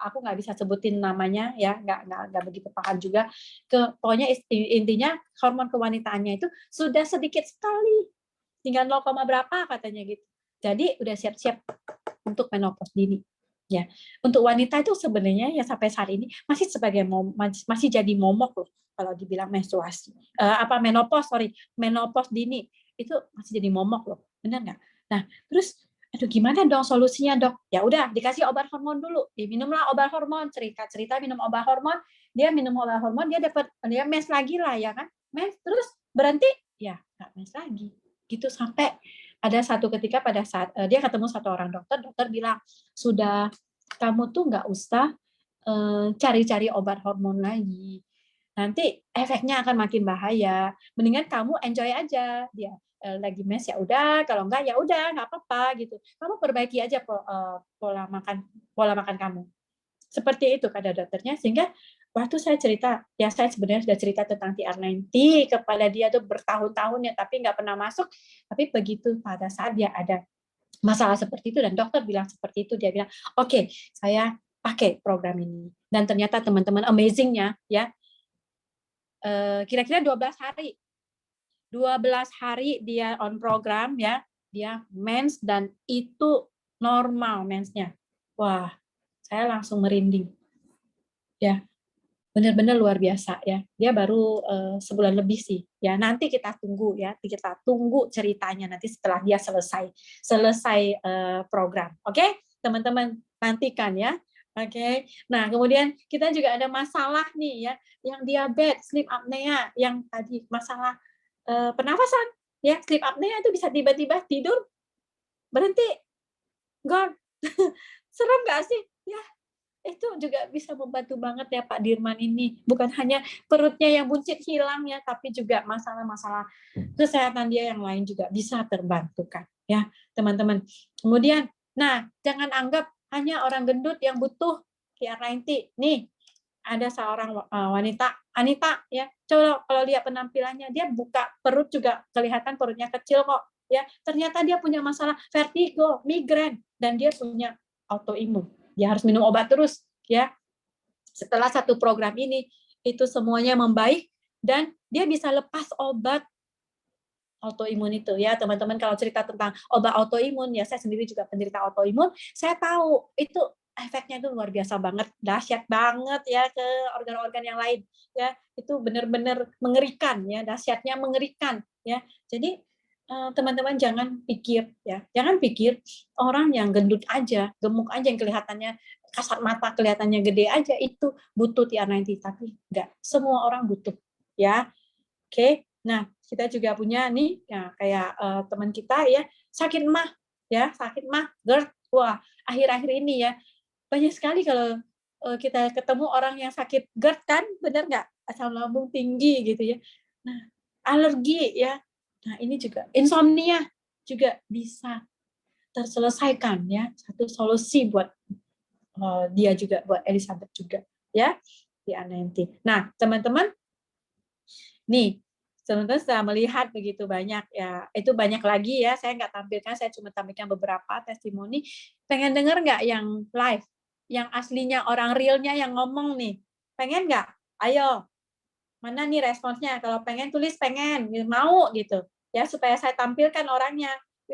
aku nggak bisa sebutin namanya ya, nggak begitu paham juga. Pokoknya intinya hormon kewanitaannya itu sudah sedikit sekali, tinggal 0, berapa katanya gitu. Jadi udah siap-siap untuk menopause dini. Ya, untuk wanita itu sebenarnya ya sampai saat ini masih masih jadi momok loh kalau dibilang menstruasi. Menopause dini itu masih jadi momok loh, benar nggak? Nah, terus aduh gimana dong solusinya dok? Ya udah dikasih obat hormon dulu, diminumlah obat hormon, cerita minum obat hormon, dia minum obat hormon, dia mens lagi lah ya kan, mens terus berhenti, ya nggak mens lagi, gitu sampai ada satu ketika pada saat dia ketemu satu orang dokter bilang sudah kamu tuh nggak usah cari-cari obat hormon lagi, nanti efeknya akan makin bahaya. Mendingan kamu enjoy aja, dia lagi mes ya udah, kalau enggak ya udah nggak apa-apa gitu. Kamu perbaiki aja pola makan kamu. Seperti itu kata dokternya, sehingga waktu saya cerita, ya saya sebenarnya sudah cerita tentang TR90 kepada dia tuh bertahun-tahun ya, tapi nggak pernah masuk. Tapi begitu pada saat dia ada masalah seperti itu dan dokter bilang seperti itu, dia bilang oke, saya pakai program ini. Dan ternyata teman-teman amazingnya ya, kira-kira 12 hari dia on program ya, dia mens dan itu normal mensnya. Wah, saya langsung merinding. Ya, benar-benar luar biasa ya. Dia baru sebulan lebih sih. Ya, nanti kita tunggu ya. Kita tunggu ceritanya nanti setelah dia selesai program. Oke, teman-teman nantikan ya. Oke. Nah, kemudian kita juga ada masalah nih ya, yang diabetes, sleep apnea, yang tadi masalah pernafasan ya. Sleep apnea itu bisa tiba-tiba tidur berhenti, gone. Serem nggak sih? Ya, itu juga bisa membantu banget ya Pak Dirman ini. Bukan hanya perutnya yang buncit hilang ya, tapi juga masalah-masalah kesehatan dia yang lain juga bisa terbantukan ya, teman-teman. Kemudian, nah, jangan anggap hanya orang gendut yang butuh TR90. Nih, ada seorang wanita, Anita ya, coba kalau lihat penampilannya, dia buka perut juga kelihatan perutnya kecil kok ya. Ternyata dia punya masalah vertigo, migrain, dan dia punya autoimun. Dia harus minum obat terus ya. Setelah satu program ini, itu semuanya membaik dan dia bisa lepas obat autoimun itu ya. Teman-teman kalau cerita tentang obat autoimun ya, saya sendiri juga penderita autoimun, saya tahu itu efeknya itu luar biasa banget, dahsyat banget ya ke organ-organ yang lain ya. Itu benar-benar mengerikan ya, dahsyatnya mengerikan ya. Jadi teman-teman jangan pikir ya, jangan pikir orang yang gendut aja, gemuk aja yang kelihatannya kasat mata kelihatannya gede aja itu butuh TR90, tapi enggak, semua orang butuh ya. Oke, nah kita juga punya nih ya kayak teman kita ya sakit mah GERD. Wah, akhir-akhir ini ya banyak sekali kalau kita ketemu orang yang sakit GERD kan, benar nggak? Asam lambung tinggi gitu ya. Nah, alergi ya. Nah, ini juga insomnia juga bisa terselesaikan ya. Satu solusi buat dia juga, buat Elizabeth juga ya di Anenti. Nah, teman-teman, nih teman-teman setelah melihat begitu banyak ya, itu banyak lagi ya, saya nggak tampilkan, saya cuma tampilkan beberapa testimoni. Pengen denger nggak yang live, yang aslinya orang realnya yang ngomong nih? Pengen nggak? Ayo, mana nih responsnya? Kalau pengen tulis pengen, mau gitu ya, supaya saya tampilkan orangnya.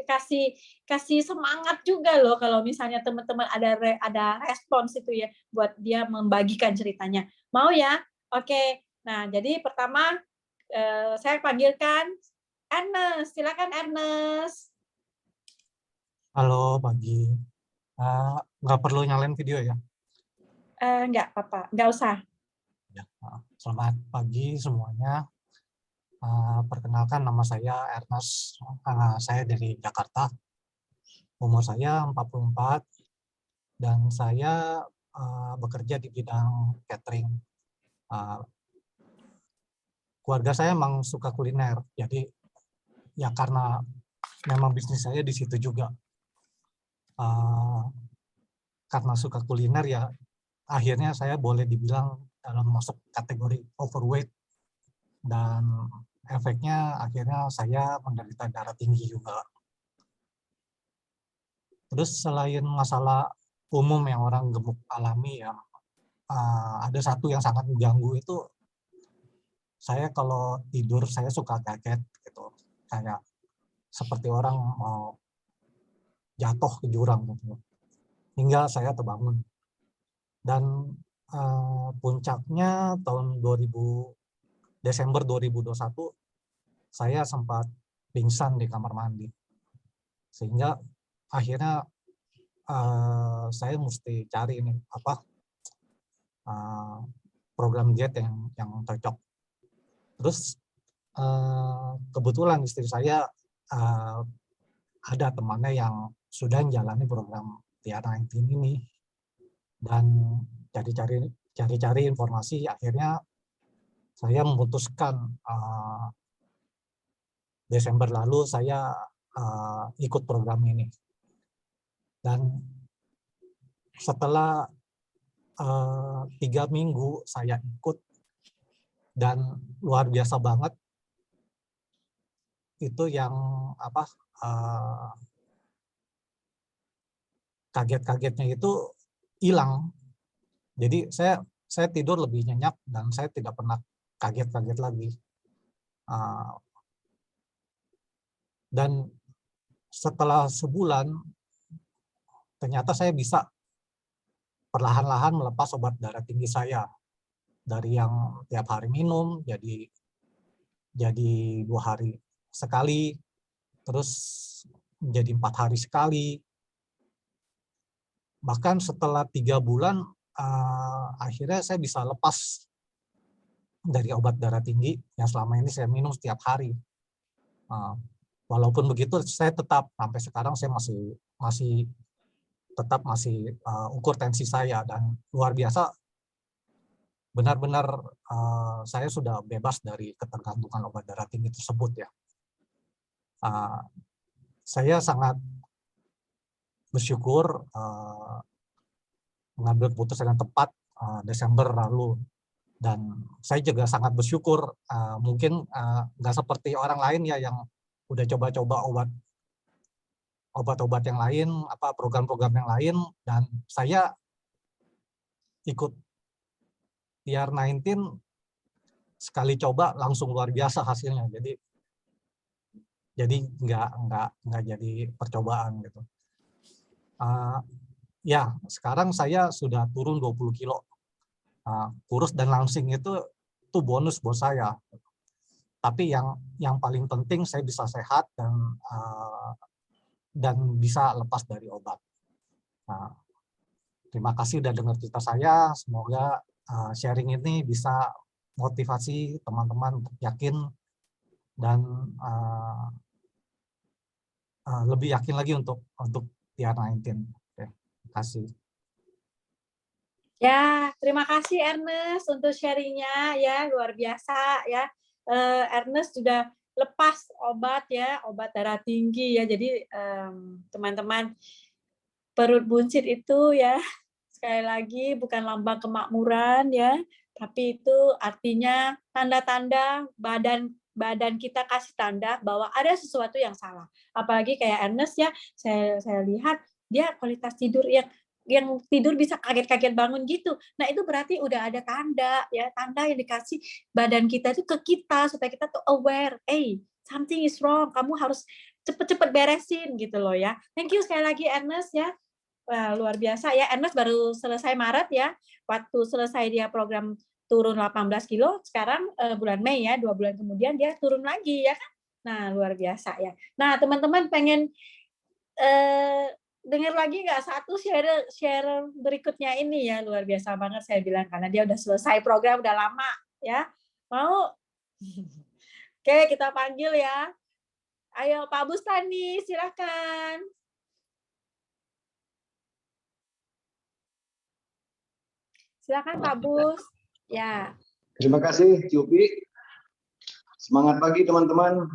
Kasih semangat juga loh kalau misalnya teman-teman ada respons itu ya, buat dia membagikan ceritanya. Mau ya? Oke. Nah, jadi pertama saya panggilkan Ernest. Silakan Ernest. Halo, pagi. Nggak perlu nyalain video ya? Enggak, Papa. Enggak usah. Ya. Selamat pagi semuanya. Perkenalkan, nama saya Ernest. Saya dari Jakarta. Umur saya 44 dan saya bekerja di bidang catering. Keluarga saya emang suka kuliner, jadi ya karena memang bisnis saya di situ juga. Karena suka kuliner ya, akhirnya saya boleh dibilang dalam masuk kategori overweight, dan efeknya akhirnya saya menderita darah tinggi juga. Terus selain masalah umum yang orang gemuk alami ya, ada satu yang sangat mengganggu, itu saya kalau tidur saya suka kaget gitu, kayak seperti orang mau jatuh ke jurang gitu, hingga saya terbangun. Dan puncaknya tahun Desember 2021 saya sempat pingsan di kamar mandi, sehingga akhirnya saya mesti cari ini program diet yang cocok. Terus kebetulan istri saya ada temannya yang sudah menjalani program TR19 ini, dan cari-cari informasi, akhirnya saya memutuskan Desember lalu saya ikut program ini. Dan setelah 3 minggu saya ikut, dan luar biasa banget, itu yang kaget-kagetnya itu hilang. Jadi saya tidur lebih nyenyak dan saya tidak pernah kaget-kaget lagi. Dan setelah sebulan, ternyata saya bisa perlahan-lahan melepas obat darah tinggi saya. Dari yang tiap hari minum, jadi 2 hari sekali, terus menjadi 4 hari sekali. Bahkan setelah 3 bulan, akhirnya saya bisa lepas dari obat darah tinggi yang selama ini saya minum setiap hari. Walaupun begitu, saya tetap sampai sekarang saya masih ukur tensi saya, dan luar biasa, benar-benar saya sudah bebas dari ketergantungan obat darah tinggi tersebut ya. Saya sangat bersyukur mengambil keputusan yang tepat Desember lalu. Dan saya juga sangat bersyukur, mungkin nggak seperti orang lain ya yang udah coba-coba obat-obat yang lain, program-program yang lain, dan saya ikut TR19 sekali coba langsung luar biasa hasilnya. Jadi nggak jadi percobaan gitu. Ya, sekarang saya sudah turun 20 kilo. Kurus dan langsing itu bonus buat saya. Tapi yang paling penting saya bisa sehat dan bisa lepas dari obat. Nah, terima kasih udah dengar cerita saya. Semoga sharing ini bisa motivasi teman-teman untuk yakin dan lebih yakin lagi untuk TR19. Oke, terima kasih. Ya, terima kasih Ernest untuk sharingnya ya, luar biasa ya. Ernest sudah lepas obat ya, obat darah tinggi ya. Jadi teman-teman, perut buncit itu ya sekali lagi bukan lambang kemakmuran ya, tapi itu artinya tanda-tanda badan kita kasih tanda bahwa ada sesuatu yang salah. Apalagi kayak Ernest ya, saya lihat dia kualitas tidur yang tidur bisa kaget-kaget bangun gitu. Nah, itu berarti udah ada tanda ya, tanda yang dikasih badan kita itu ke kita supaya kita tuh aware, something is wrong, kamu harus cepet-cepet beresin gitu loh ya. Thank you sekali lagi Ernest ya. Wah, luar biasa ya. Ernest baru selesai Maret ya. Waktu selesai dia program turun 18 kilo, sekarang bulan Mei ya, 2 bulan kemudian dia turun lagi ya kan. Nah, luar biasa ya. Nah, teman-teman pengen dengar lagi nggak satu share berikutnya ini ya, luar biasa banget saya bilang karena dia udah selesai program udah lama ya. Mau? Oke, kita panggil ya. Ayo Pak Bustani, silakan. Silakan Pak Bus. Ya. Terima kasih, Ciupi. Semangat pagi, teman-teman.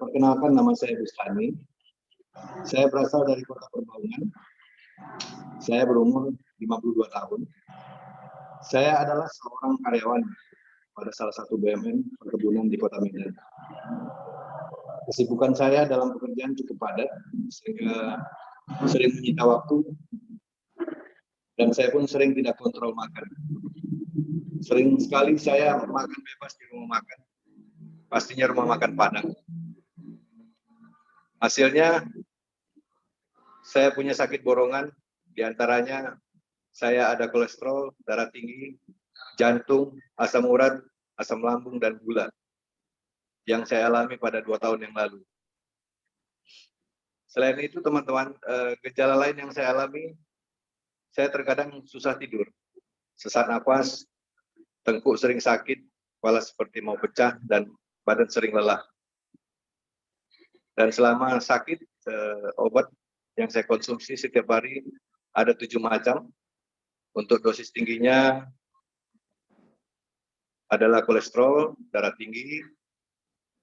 Perkenalkan, nama saya Bustani. Saya berasal dari Kota Perbaungan. Saya berumur 52 tahun. Saya adalah seorang karyawan pada salah satu BUMN perkebunan di Kota Medan. Kesibukan saya dalam pekerjaan cukup padat, sehingga sering menyita waktu, dan saya pun sering tidak kontrol makan. Sering sekali saya makan bebas di rumah makan. Pastinya rumah makan Padang. Hasilnya, saya punya sakit borongan, diantaranya saya ada kolesterol, darah tinggi, jantung, asam urat, asam lambung, dan gula yang saya alami pada 2 tahun yang lalu. Selain itu, teman-teman, gejala lain yang saya alami, saya terkadang susah tidur, sesak napas, tengkuk sering sakit, kepala seperti mau pecah, dan badan sering lelah. Dan selama sakit, obat yang saya konsumsi setiap hari ada 7 macam. Untuk dosis tingginya adalah kolesterol, darah tinggi,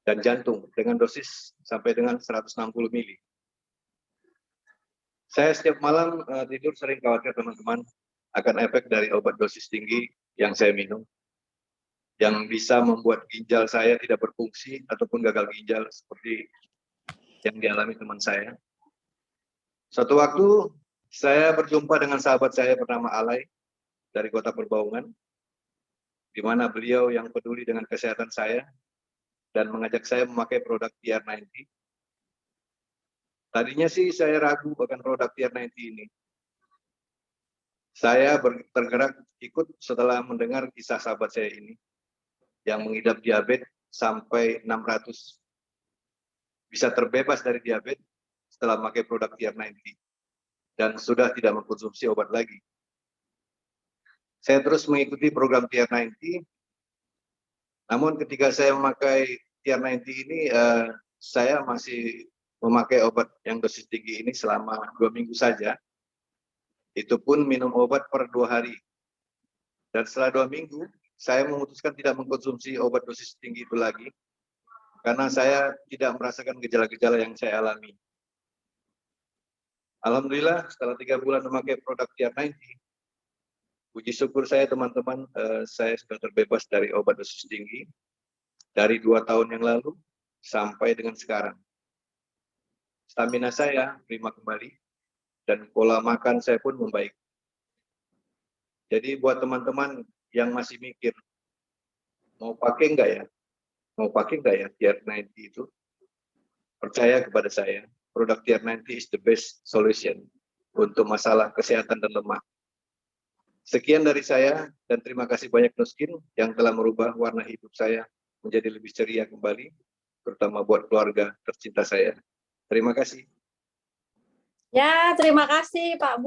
dan jantung dengan dosis sampai dengan 160 mili. Saya setiap malam tidur sering khawatir, teman-teman, akan efek dari obat dosis tinggi yang saya minum, yang bisa membuat ginjal saya tidak berfungsi ataupun gagal ginjal seperti yang dialami teman saya. Suatu waktu saya berjumpa dengan sahabat saya bernama Alay dari Kota Perbaungan, di mana beliau yang peduli dengan kesehatan saya dan mengajak saya memakai produk TR90. Tadinya sih saya ragu akan produk TR90 ini. Saya tergerak ikut setelah mendengar kisah sahabat saya ini yang mengidap diabetes sampai 600. Bisa terbebas dari diabetes setelah memakai produk TR90 dan sudah tidak mengkonsumsi obat lagi. Saya terus mengikuti program TR90, namun ketika saya memakai TR90 ini, saya masih memakai obat yang dosis tinggi ini selama 2 minggu saja. Itu pun minum obat per 2 hari. Dan setelah 2 minggu, saya memutuskan tidak mengkonsumsi obat dosis tinggi itu lagi, karena saya tidak merasakan gejala-gejala yang saya alami. Alhamdulillah, setelah 3 bulan memakai produk TR90, Puji syukur saya teman-teman, saya sudah terbebas dari obat dosis tinggi dari 2 tahun yang lalu sampai dengan sekarang. Stamina saya prima kembali dan pola makan saya pun membaik. Jadi buat teman-teman yang masih mikir, mau pakai enggak ya? Mau pakai enggak ya TR90 itu? Percaya kepada saya, produk TR90 is the best solution untuk masalah kesehatan dan lemak. Sekian dari saya dan terima kasih banyak Nuskin yang telah merubah warna hidup saya menjadi lebih ceria kembali, terutama buat keluarga tercinta saya. Terima kasih. Ya, terima kasih Pak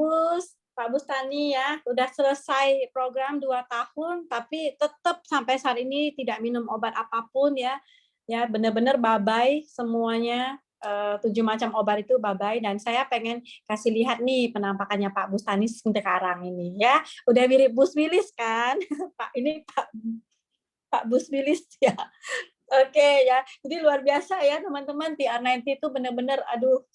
Bustani ya. Udah selesai program 2 tahun, tapi tetap sampai saat ini tidak minum obat apapun ya. Ya, benar-benar babai semuanya. 7 macam obat itu babai, dan saya pengen kasih lihat nih penampakannya Pak Bustani sekarang ini ya. Udah mirip Bus Willis kan? Pak ini Pak Bus Willis ya. Oke ya, jadi luar biasa ya teman-teman, TR90 itu benar-benar aduh,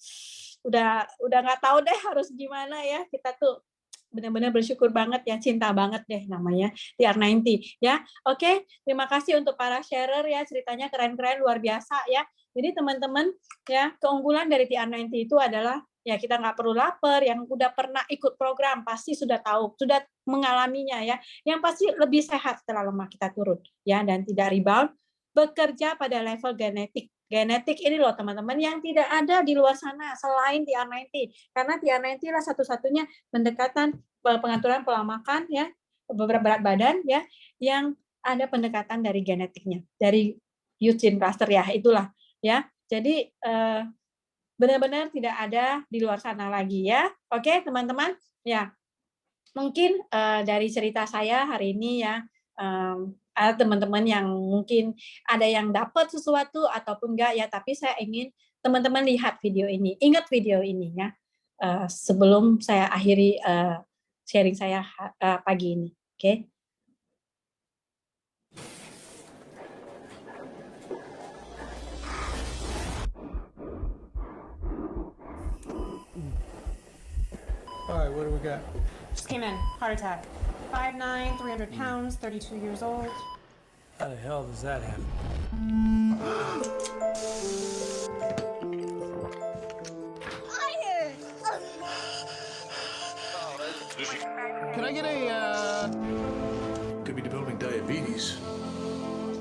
udah nggak tahu deh harus gimana ya. Kita tuh benar-benar bersyukur banget ya, cinta banget deh namanya TR90 ya. Oke, terima kasih untuk para sharer ya, ceritanya keren-keren luar biasa ya. Jadi teman-teman ya, keunggulan dari TR90 itu adalah ya kita nggak perlu lapar, yang udah pernah ikut program pasti sudah tahu, sudah mengalaminya ya. Yang pasti lebih sehat setelah lemak kita turun ya, dan tidak rebound, bekerja pada level genetik. Genetik ini loh teman-teman yang tidak ada di luar sana selain TR90. Karena TR90 lah satu-satunya pendekatan pengaturan pola makan ya, beberapa berat badan ya, yang ada pendekatan dari genetiknya, dari Eugene Cluster ya, itulah ya. Jadi benar-benar tidak ada di luar sana lagi ya. Oke teman-teman ya, mungkin dari cerita saya hari ini ya, ada teman-teman yang mungkin ada yang dapat sesuatu ataupun enggak ya, tapi saya ingin teman-teman lihat video ini, ingat video ini ya, sebelum saya akhiri sharing saya pagi ini. Oke. All right, what do we got? Just came in. Heart attack. 5'9", 300 pounds, 32 years old. How the hell does that happen? Can I get a, Could be developing diabetes.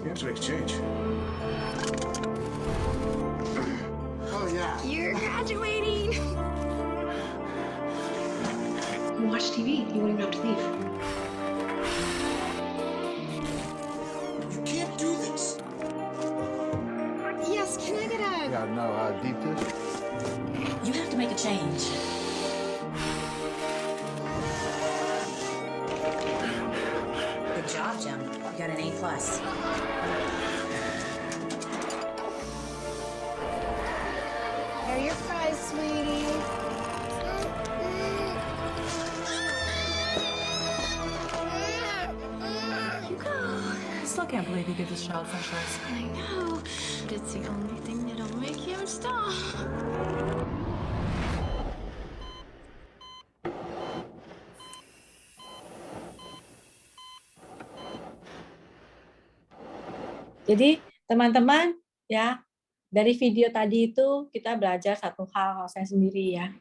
You have to make a change. Oh, yeah. You're graduating! Watch TV. You won't even have to leave. You can't do this. Yes, can I get a... Yeah, no, deep dish. You have to make a change. Good job, Jim. You got an A+. Here are your fries, sweetie. I still can't believe you give this child essentials. I know, but it's the only thing that'll make him stop. Jadi teman-teman ya, dari video tadi itu kita belajar satu hal, saya sendiri ya.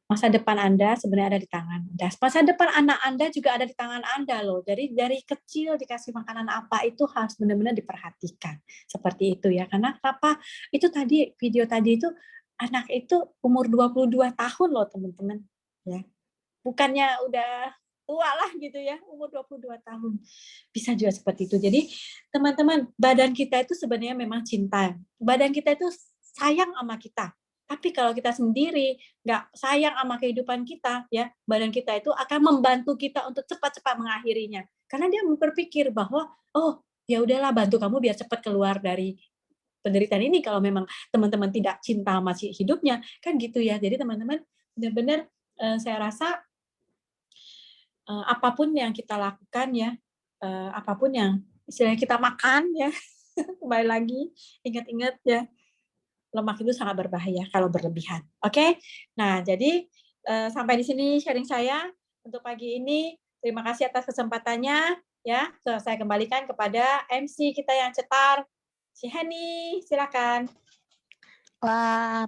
Masa depan Anda sebenarnya ada di tangan Anda. Masa depan anak Anda juga ada di tangan Anda loh. Jadi dari kecil dikasih makanan apa itu harus benar-benar diperhatikan. Seperti itu ya. Karena apa? Itu tadi video tadi itu anak itu umur 22 tahun loh teman-teman ya. Bukannya udah tua lah gitu ya, umur 22 tahun. Bisa juga seperti itu. Jadi teman-teman, badan kita itu sebenarnya memang cinta. Badan kita itu sayang sama kita. Tapi kalau kita sendiri nggak sayang sama kehidupan kita, ya badan kita itu akan membantu kita untuk cepat-cepat mengakhirinya. Karena dia berpikir bahwa, oh ya udahlah bantu kamu biar cepat keluar dari penderitaan ini kalau memang teman-teman tidak cinta sama hidupnya, kan gitu ya. Jadi teman-teman benar-benar saya rasa apapun yang kita lakukan ya, apapun yang istilahnya kita makan ya, kembali lagi ingat-ingat ya, lemak itu sangat berbahaya kalau berlebihan. Oke? Nah, jadi sampai di sini sharing saya untuk pagi ini. Terima kasih atas kesempatannya. Ya, saya kembalikan kepada MC kita yang cetar, si Henny, silakan. Wah,